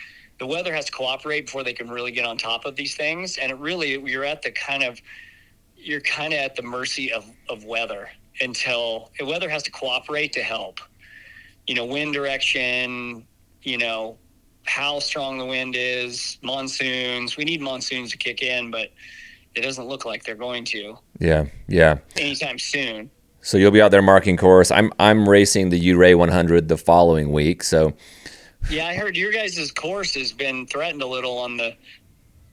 the weather has to cooperate before they can really get on top of these things. And you're kind of at the mercy of weather. until the weather has to cooperate to help. Wind direction, how strong the wind is, monsoons. We need monsoons to kick in, but it doesn't look like they're going to. Yeah. Anytime soon. So you'll be out there marking course. I'm racing the Uray 100 the following week. So yeah, I heard your guys' course has been threatened a little on the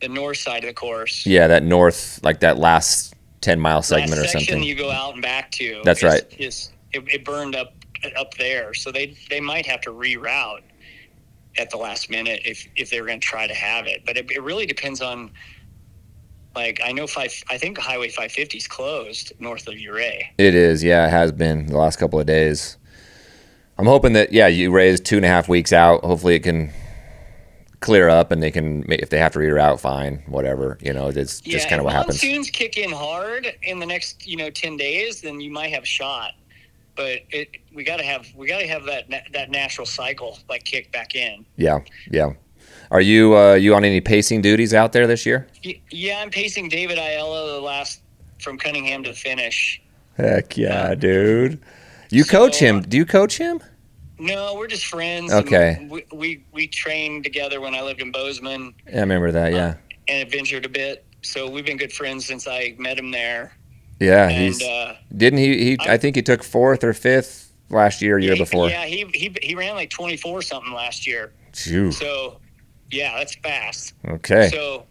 north side of the course. Yeah, that north, like that last 10-mile segment or something. Section you go out and back to. That's right. It burned up there, so they might have to reroute at the last minute if they're going to try to have it. But it really depends on. Like, I know I think Highway 550 is closed north of Uray. It is, yeah, it has been the last couple of days. I'm hoping that, Uray's 2.5 weeks out. Hopefully it can clear up and they can, if they have to reroute, fine, whatever. It's just kind of what happens. If monsoons kick in hard in the next 10 days, then you might have a shot. But we got to have that natural cycle like kick back in. Yeah. Are you on any pacing duties out there this year? Yeah, I'm pacing David Aiello from Cunningham to the finish. Heck yeah, dude. You coach him. Do you coach him? No, we're just friends. Okay. We trained together when I lived in Bozeman. Yeah, I remember that, yeah. And adventured a bit. So we've been good friends since I met him there. Yeah, and, I think he took 4th or 5th last year before. Yeah, he ran like 24 something last year. Phew. So yeah, that's fast. Okay. So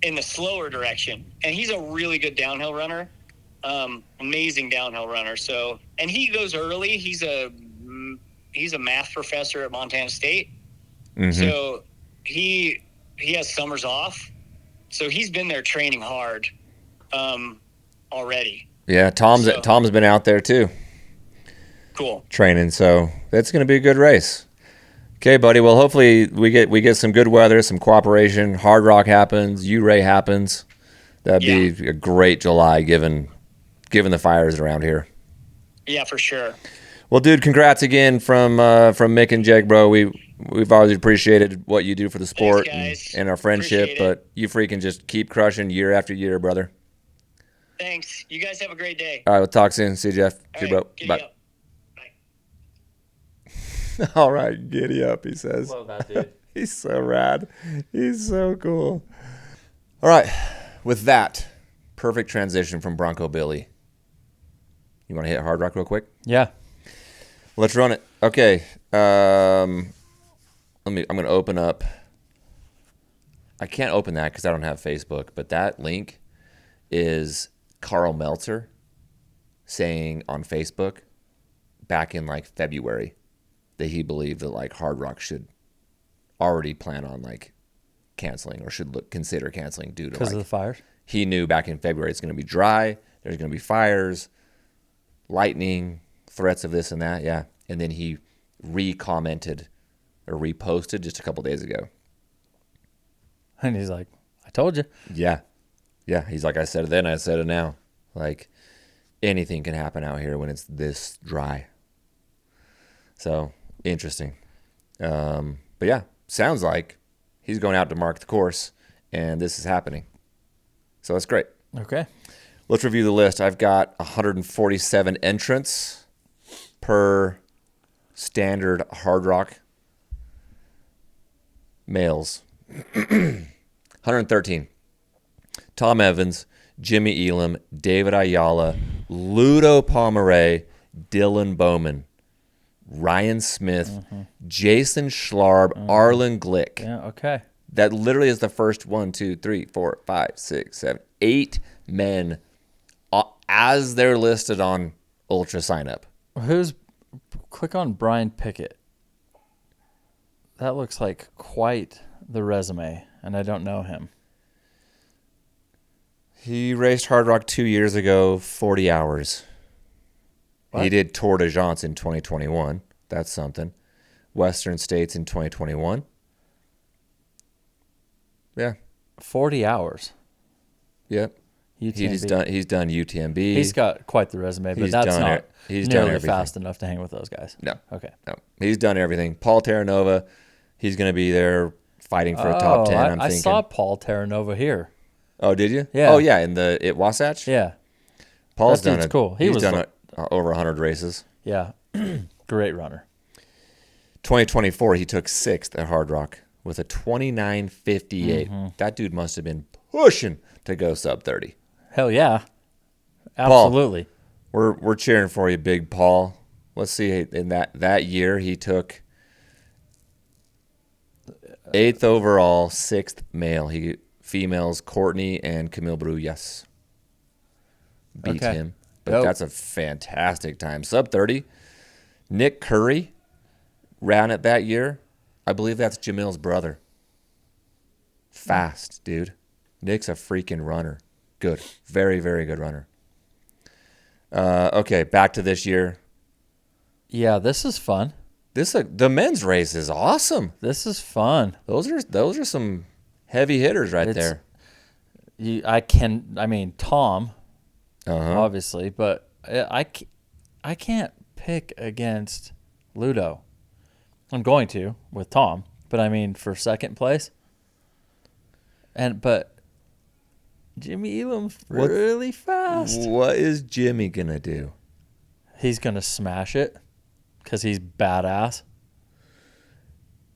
in the slower direction, and he's a really good downhill runner, amazing downhill runner. So, and he goes early. He's a math professor at Montana State. Mm-hmm. So he has summers off. So he's been there training hard already. Yeah, Tom's been out there too. Cool. Training. So that's going to be a good race. Okay, buddy. Well, hopefully we get some good weather, some cooperation. Hardrock happens, Uray happens. That'd be a great July, given the fires around here. Yeah, for sure. Well, dude, congrats again from Mick and Jake, bro. We've always appreciated what you do for the sport. Thanks, and our friendship, but you freaking just keep crushing year after year, brother. Thanks. You guys have a great day. All right, we'll talk soon. See you, Jeff. See you, bro. Bye. Up. All right, giddy up, he says. Love that, dude. He's so rad. He's so cool. All right, with that, perfect transition from Bronco Billy. You want to hit Hardrock real quick? Yeah. Let's run it. Okay. I'm going to open up. I can't open that because I don't have Facebook, but that link is Carl Meltzer saying on Facebook back in like February that he believed that like Hardrock should already plan on like canceling or should consider canceling due to because of the fires. He knew back in February it's going to be dry, there's going to be fires, lightning, threats of this and that, yeah. And then he re-commented or reposted just a couple days ago. And he's like, I told you. Yeah. Yeah, he's like, I said it then, I said it now. Like, anything can happen out here when it's this dry. So, interesting. But yeah, sounds like he's going out to mark the course, and this is happening. So that's great. Okay. Let's review the list. I've got 147 entrants per standard Hardrock. Males. 113. Tom Evans, Jimmy Elam, David Ayala, Ludo Pomeray, Dylan Bowman, Ryan Smith, Jason Schlarb, Arlen Glick. Yeah, okay. That literally is the first 1, 2, 3, 4, 5, 6, 7, 8 men as they're listed on Ultra Sign Up. Click on Brian Pickett. That looks like quite the resume, and I don't know him. He raced Hardrock 2 years ago, 40 hours. What? He did Tour de France in 2021. That's something. Western States in 2021. Yeah. 40 hours. Yep. UTMB. He's done UTMB. He's got quite the resume, but that's not nearly fast enough to hang with those guys. No. Okay. No. He's done everything. Paul Terranova, he's going to be there fighting for a top 10, I'm thinking. I saw Paul Terranova here. Oh, did you? Yeah. Oh, yeah, at Wasatch? Yeah. Paul's That dude's cool. He's done over 100 races. Yeah. Great runner. 2024, he took 6th at Hardrock with a 29:58. That dude must have been pushing to go sub 30. Hell yeah. Absolutely. We're cheering for you, Big Paul. Let's see. In that year, he took 8th overall, 6th male. Females Courtney and Camille Brou, yes, beat him. But that's a fantastic time. Sub 30. Nick Curry ran it that year. I believe that's Jamil's brother. Fast, dude. Nick's a freaking runner. Good. Very, very good runner. Okay, back to this year. Yeah, this is fun. The men's race is awesome. This is fun. Those are some heavy hitters right there. Tom, obviously, but I can't pick against Ludo. I'm going to with Tom, but I mean for second place. But Jimmy Elam's really fast. What is Jimmy gonna do? He's gonna smash it because he's badass.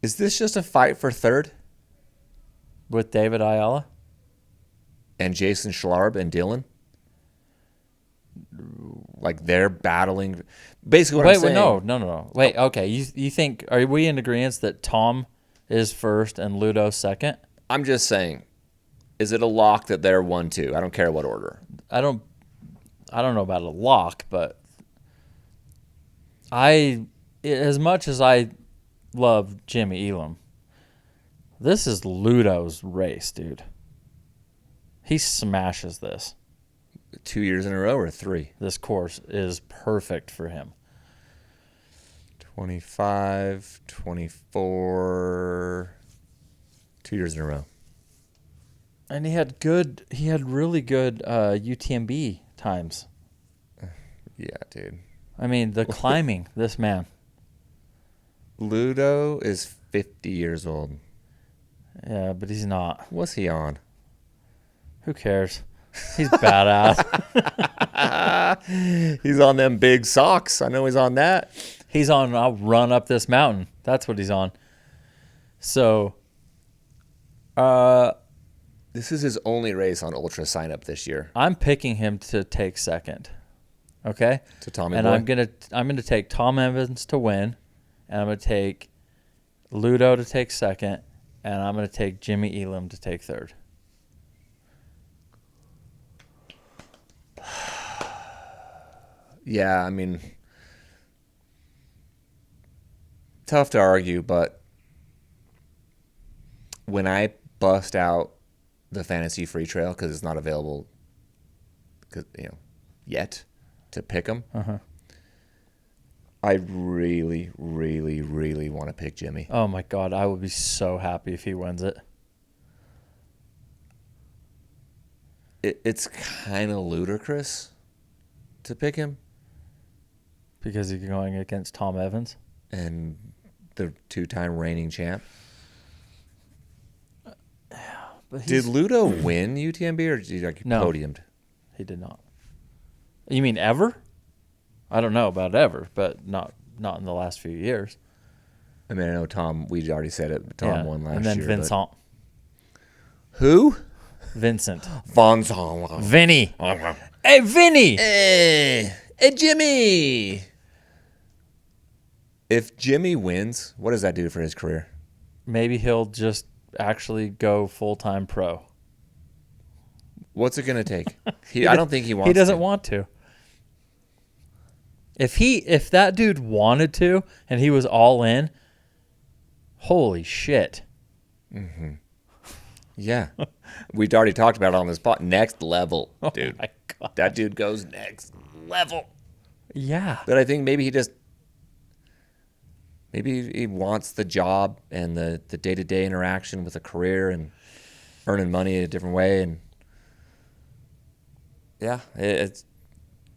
Is this just a fight for third? With David Ayala? And Jason Schlarb and Dylan? Like they're battling. Basically what I'm saying. No. Wait, okay. You think, are we in agreement that Tom is first and Ludo second? I'm just saying, is it a lock that they're 1-2? I don't care what order. I don't know about a lock, but as much as I love Jimmy Elam, this is Ludo's race, dude. He smashes this. 2 years in a row or 3? This course is perfect for him. 25, 24, 2 years in a row. And he had really good UTMB times. Yeah, dude. I mean, the climbing, this man. Ludo is 50 years old. Yeah, but he's not. What's he on? Who cares? He's badass. He's on them big socks. I know he's on that. He's on, I'll run up this mountain. That's what he's on. So, this is his only race on Ultra sign up this year. I'm picking him to take second. Okay? To Tommy and boy. I'm gonna take Tom Evans to win, and I'm gonna take Ludo to take second, and I'm gonna take Jimmy Elam to take third. Yeah, I mean, tough to argue, but when I bust out the fantasy free trail because it's not available, yet to pick them, I really, really, really want to pick Jimmy. Oh my God, I would be so happy if he wins it. It's kind of ludicrous to pick him. Because he's going against Tom Evans? And the 2-time reigning champ. But did Ludo win UTMB or did he podiumed? He did not. You mean ever? I don't know about ever, but not in the last few years. I mean, I know Tom, we already said it, but Tom won last year. And then Vincent. Who? Vincent. Vincent. Vinny. Hey, Vinny! Hey, Jimmy! If Jimmy wins, what does that do for his career? Maybe he'll just actually go full-time pro. What's it going to take? I don't think he wants to. He doesn't want to. If that dude wanted to and he was all in, holy shit. Mm-hmm. Yeah. We'd already talked about it on this spot. Next level, dude. Oh my God. That dude goes next level. Yeah. But I think maybe he wants the job and the day-to-day interaction with a career and earning money in a different way. And yeah, it's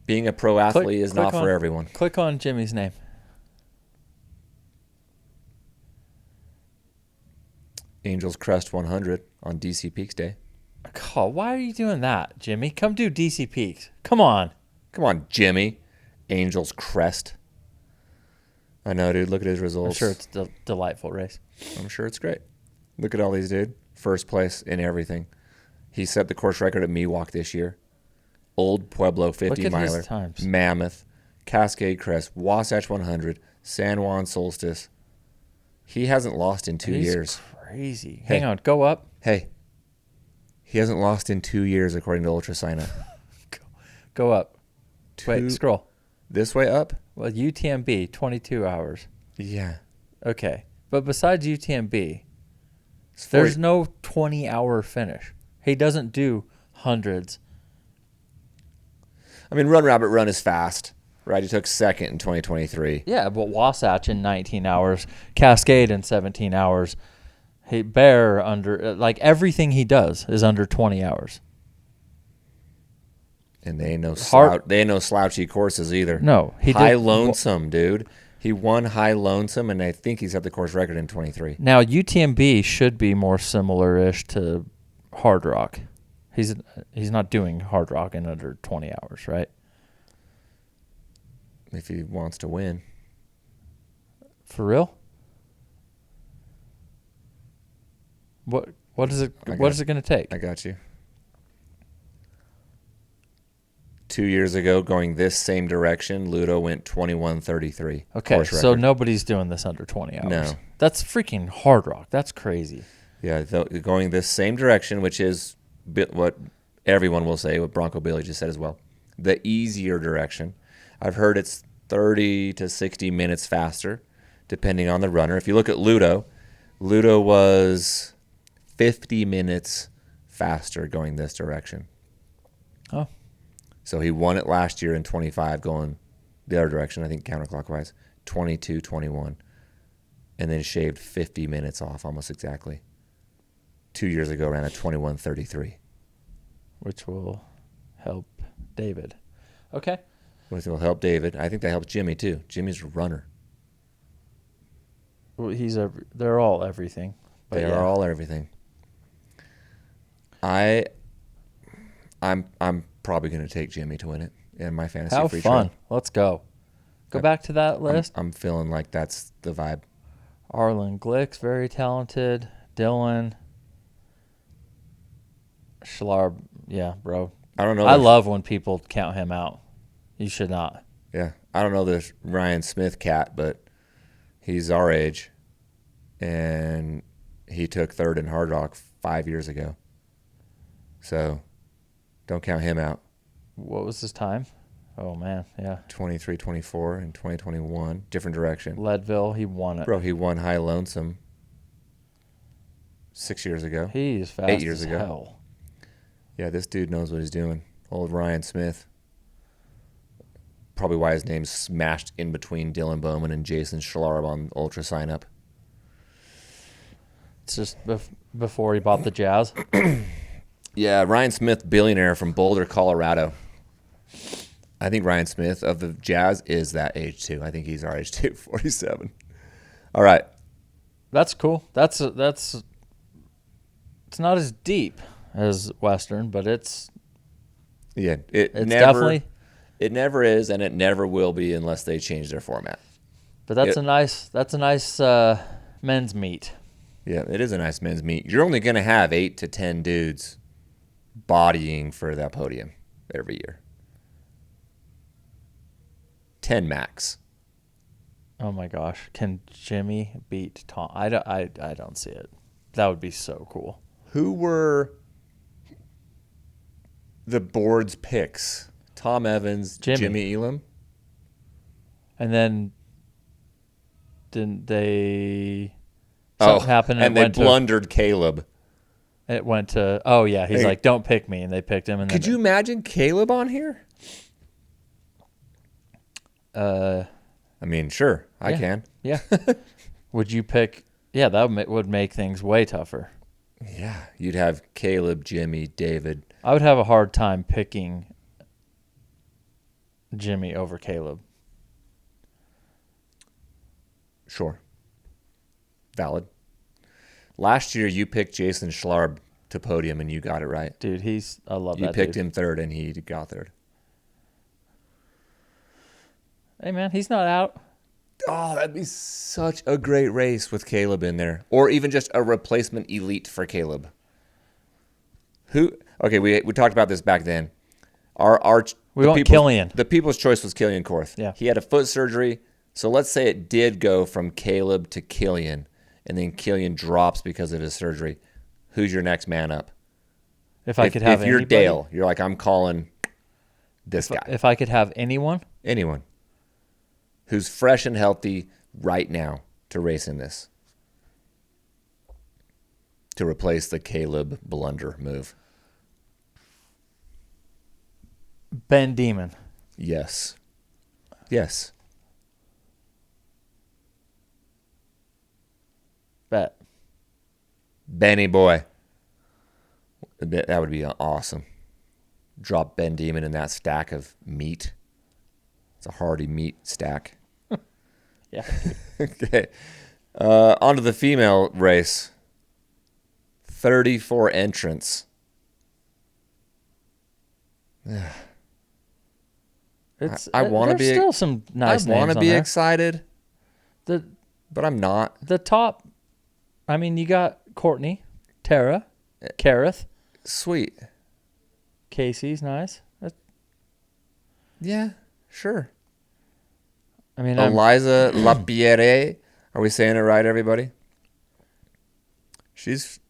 being a pro athlete is not for everyone. Click on Jimmy's name. Angels Crest 100 on DC Peaks Day. God, why are you doing that, Jimmy? Come do DC Peaks. Come on. Come on, Jimmy. Angel's Crest. I know, dude. Look at his I'm results. sure it's a delightful race. I'm sure it's great. Look at all these, dude. First place in everything. He set the course record at Miwok this year. Old Pueblo 50 Look at his miler. times. Mammoth. Cascade Crest. Wasatch 100. San Juan Solstice. He hasn't lost in 2 He's years. crazy. Hey. Hang on. Go up. Hey. He hasn't lost in 2 years according to Ultra Sign Up. Go up. Wait, scroll. This way up? Well, UTMB, 22 hours. Yeah. Okay. But besides UTMB, It's 40 there's no 20-hour finish. He doesn't do hundreds. I mean, Run Rabbit Run is fast, right? He took second in 2023. Yeah, but Wasatch in 19 hours, Cascade in 17 hours, Bear under, like everything he does is under 20 hours. And they ain't no Hard- they ain't no slouchy courses either. No, he High did. Lonesome, dude. He won High Lonesome, and I think he set the course record in 23. Now, UTMB should be more similar-ish to Hardrock. He's not doing Hardrock in under 20 hours, right? If he wants to win. For real? What is it? What is it going to take? I got you. 2 years ago, going this same direction, Ludo went 21:33. Okay, course so record. nobody's doing this under 20 hours. No. That's freaking Hardrock. That's crazy. Yeah, going this same direction, which is what everyone will say, what Bronco Billy just said as well. The easier direction. I've heard it's 30 to 60 minutes faster, depending on the runner. If you look at Ludo was 50 minutes faster going this direction. Oh. So he won it last year in 25 going the other direction, I think counterclockwise, 22-21, and then shaved 50 minutes off almost exactly. 2 years ago ran a 21:33. Which will help David. Okay. Which will help David. I think that helps Jimmy too. Jimmy's a runner. Well, they're all everything. But They are all everything. I'm probably going to take Jimmy to win it in my fantasy How free fun. trial. Let's go. Go back to that list. I'm feeling like that's the vibe. Arlen Glick's very talented. Dylan. Schlarb. Yeah, bro. I don't know. I love when people count him out. You should not. Yeah. I don't know this Ryan Smith cat, but he's our age. And he took third in Hardrock 5 years ago. So don't count him out. What was his time? Oh, man. Yeah. 23-24 in 2021. Different direction. Leadville, he won it. Bro, he won High Lonesome 6 years ago. He is fast 8 years as ago. hell. Yeah, this dude knows what he's doing. Old Ryan Smith. Probably why his name's smashed in between Dylan Bowman and Jason Schlarb on Ultra Sign Up. It's just before he bought the Jazz. Yeah, Ryan Smith, billionaire from Boulder, Colorado. I think Ryan Smith of the Jazz is that age too. I think he's our age too, 47. All right. That's cool. It's not as deep as Western, but it's It's definitely. It never is, and it never will be unless they change their format. But that's a nice men's meet. Yeah, it is a nice men's meet. You're only going to have 8 to 10 dudes bodying for that podium every year. 10 max. Oh my gosh, can Jimmy beat Tom? I don't see it. That would be so cool. Who were the board's picks? Tom Evans, Jimmy Elam? And then didn't they? Something happened and they blundered Caleb. It went to. Oh yeah, he's like, "Don't pick me," and they picked him. And could you imagine Caleb on here? I mean, sure, I can. Yeah. Would you pick? Yeah, that would make things way tougher. Yeah, you'd have Caleb, Jimmy, David. I would have a hard time picking Jimmy over Caleb. Sure. Valid. Last year, you picked Jason Schlarb to podium, and you got it right. Dude, I love that You picked dude. him third, and he got third. Hey, man, he's not out. Oh, that'd be such a great race with Caleb in there. Or even just a replacement elite for Caleb. Okay, we talked about this back then. We want Killian. The people's choice was Killian Korth. Yeah. He had a foot surgery. So let's say it did go from Caleb to Killian, and then Killian drops because of his surgery. Who's your next man up? If you're anybody, Dale, you're like, I'm calling this guy. If I could have anyone who's fresh and healthy right now to race in this, to replace the Caleb blunder move. Ben Demon. Yes. Bet. Benny boy. That would be awesome. Drop Ben Demon in that stack of meat. It's a hearty meat stack. Yeah. Okay. On to the female race. 34 entrants. I want to be. There's still some nice names. I want to be there. excited, but I'm not. The top. I mean, you got Courtney, Tara, Kareth. Sweet. Casey's nice. Yeah, sure. I mean, Eliza Lapierre. Are we saying it right, everybody? She's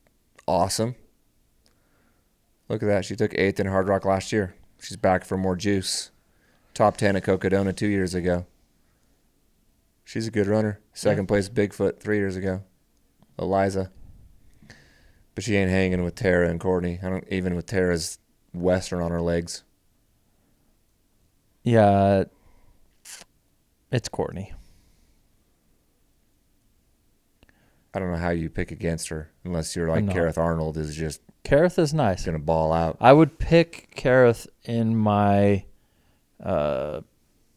awesome. Look at that. She took 8th in Hardrock last year. She's back for more juice. Top 10 at Cocodona 2 years ago. She's a good runner. Second place Bigfoot 3 years ago. Eliza. But she ain't hanging with Tara and Courtney. Even with Tara's Western on her legs. Yeah. It's Courtney. I don't know how you pick against her unless you're like Kareth Arnold is just Kareth is nice. Gonna ball out. I would pick Kareth in my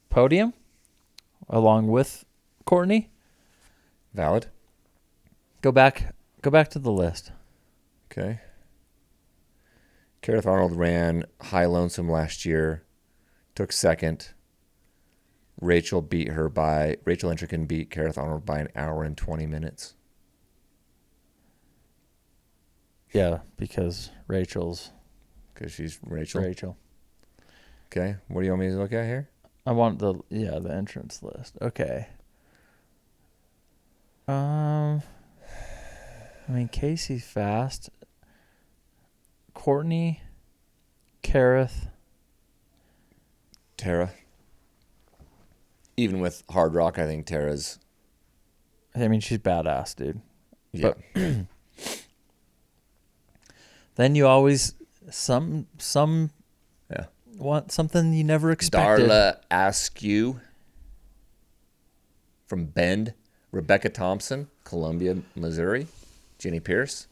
podium along with Courtney. Valid. Go back to the list. Okay. Kareth Arnold ran High Lonesome last year, took second. Rachel Entrican beat Kareth Arnold by an hour and 20 minutes. Yeah, because Rachel's. Because she's Rachel. Rachel. Okay, what do you want me to look at here? I want the entrance list. Okay. I mean, Casey's fast. Courtney, Kareth, Tara. Even with Hardrock, I think Tara's. I mean, she's badass, dude. Yeah. But then you always want something you never expected. Darla Askew from Bend. Rebecca Thompson, Columbia, Missouri. Jenny Pierce.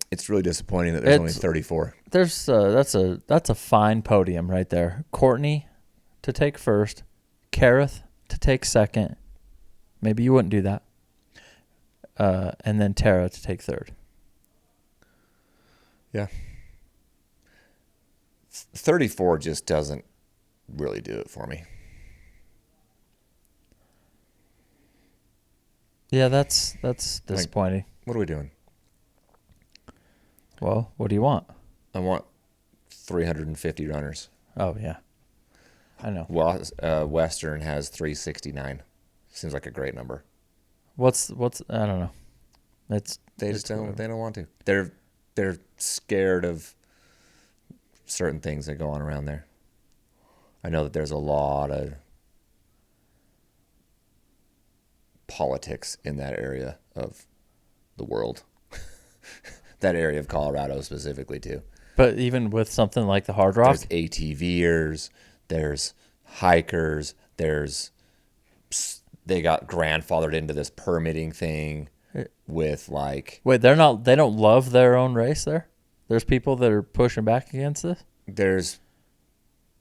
It's really disappointing that there's only 34. That's a fine podium right there. Courtney to take first, Kareth to take second. Maybe you wouldn't do that. And then Tara to take third. Yeah. 34 just doesn't really do it for me. Yeah, that's disappointing. What are we doing? Well, what do you want? I want 350 runners. Oh, yeah. I know. Well, Western has 369. Seems like a great number. What's I don't know. They don't want to. They're scared of certain things that go on around there. I know that there's a lot of politics in that area of the world. That area of Colorado specifically too. But even with something like the Hardrock, there's ATVers, there's hikers, they got grandfathered into this permitting thing with like. Wait, they don't love their own race there? There's people that are pushing back against this? There's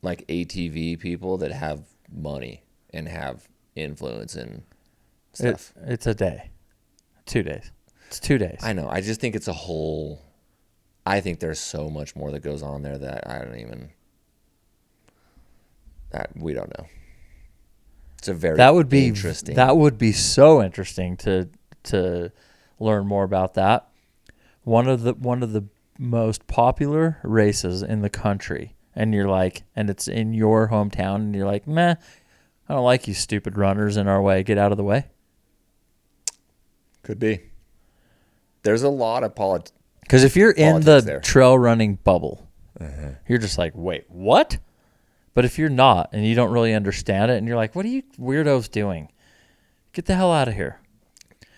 like ATV people that have money and have influence and stuff. It's a day. 2 days. It's 2 days. I know. I just think it's a whole. I think there's so much more that goes on there that I don't even. That we don't know. It's a very That would be interesting. That would be so interesting to learn more about that. One of the most popular races in the country, and you're like, and it's in your hometown, and you're like, meh, I don't like you stupid runners in our way. Get out of the way. Could be. There's a lot of politics. Because if you're in the there. trail running bubble, you're just like, wait, what? But if you're not and you don't really understand it, and you're like, what are you weirdos doing? Get the hell out of here.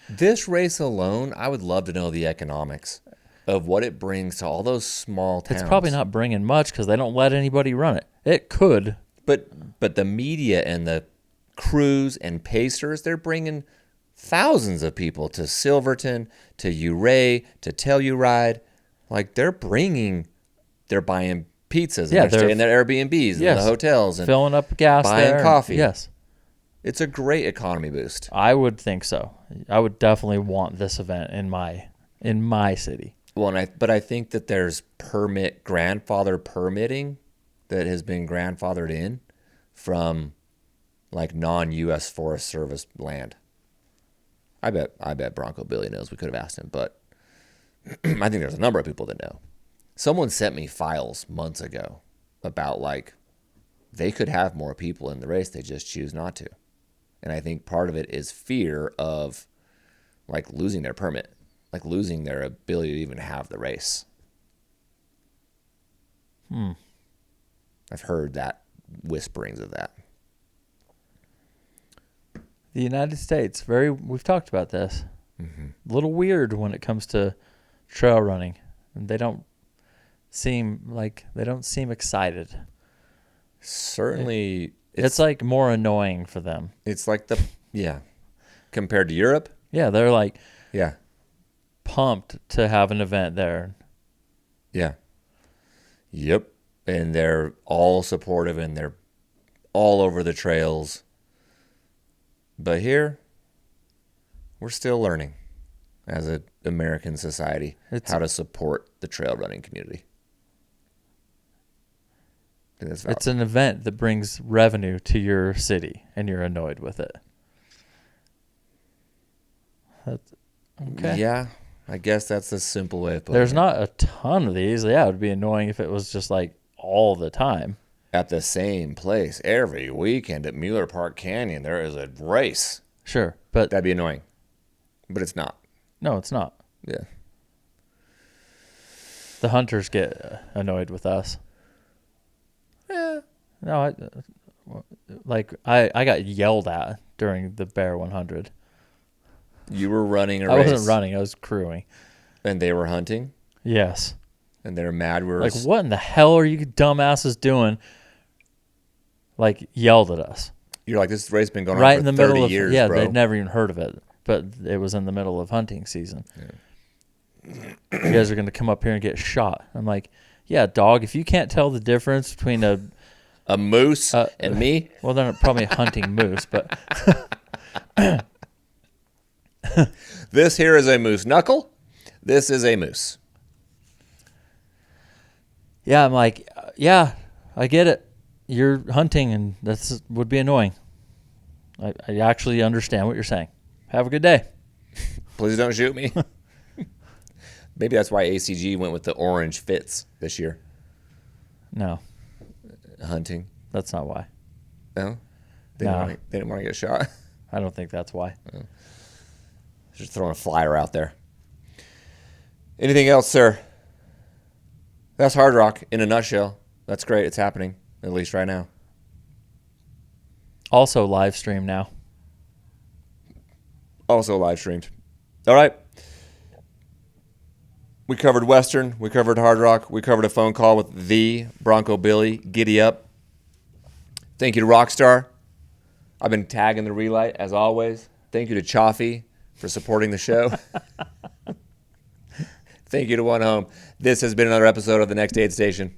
This race alone, I would love to know the economics of what it brings to all those small towns. It's probably not bringing much because they don't let anybody run it. It could. But the media and the crews and pacers, they're bringing thousands of people to Silverton, to Ouray, to Telluride. Like, they're buying pizzas, and they're staying in their Airbnbs and the hotels and filling up gas buying there. coffee. Yes. It's a great economy boost. I would think so. I would definitely want this event in my city. Well, but I think that there's grandfather permitting that has been grandfathered in from like non-U.S. Forest Service land. I bet Bronco Billy knows. We could have asked him, but I think there's a number of people that know. Someone sent me files months ago about like they could have more people in the race, they just choose not to. And I think part of it is fear of like losing their permit, like losing their ability to even have the race. I've heard that whisperings of that. The United States, we've talked about this. A little weird when it comes to trail running. And they don't seem excited. Certainly. It's like more annoying for them. It's like compared to Europe. Yeah, they're like Yeah. pumped to have an event there. Yeah. Yep. And they're all supportive and they're all over the trails. But here, we're still learning as an American society how to support the trail running community. It's an event that brings revenue to your city, and you're annoyed with it. That's okay. Yeah, I guess that's the simple way of putting There's it. not a ton of these. Yeah, it would be annoying if it was just like all the time. At the same place every weekend at Mueller Park Canyon, there is a race. Sure, but That'd be annoying. But it's not. no, it's not. Yeah. The hunters get annoyed with us. Yeah. No, I got yelled at during the Bear 100. You were running a I race. wasn't running. I was crewing. And they were hunting. Yes. And they're mad. Like, what in the hell are you dumbasses doing? Like, yelled at us. You're like, this race has been going Right on in for the 30 middle of years, yeah, bro. they'd never even heard of it, but it was in the middle of hunting season. Yeah. You guys are going to come up here and get shot. I'm like, yeah, dog. If you can't tell the difference between a moose and me, well, they're probably a hunting moose, but this here is a moose knuckle. This is a moose. yeah, I'm like, yeah, I get it. You're hunting, and that would be annoying. I actually understand what you're saying. Have a good day. Please don't shoot me. Maybe that's why ACG went with the orange fits this year. No, Hunting. that's not why. No? They didn't want to get shot. I don't think that's why. Just throwing a flyer out there. Anything else, sir? That's Hardrock in a nutshell. That's great. It's happening, at least right now. Also live stream now. Also live streamed. All right. We covered Western. We covered Hardrock. We covered a phone call with the Bronco Billy. Giddy up. Thank you to Rockstar. I've been tagging the Re-Lyte as always. Thank you to Chaffee for supporting the show. Thank you to One Home. This has been another episode of The Next Aid Station.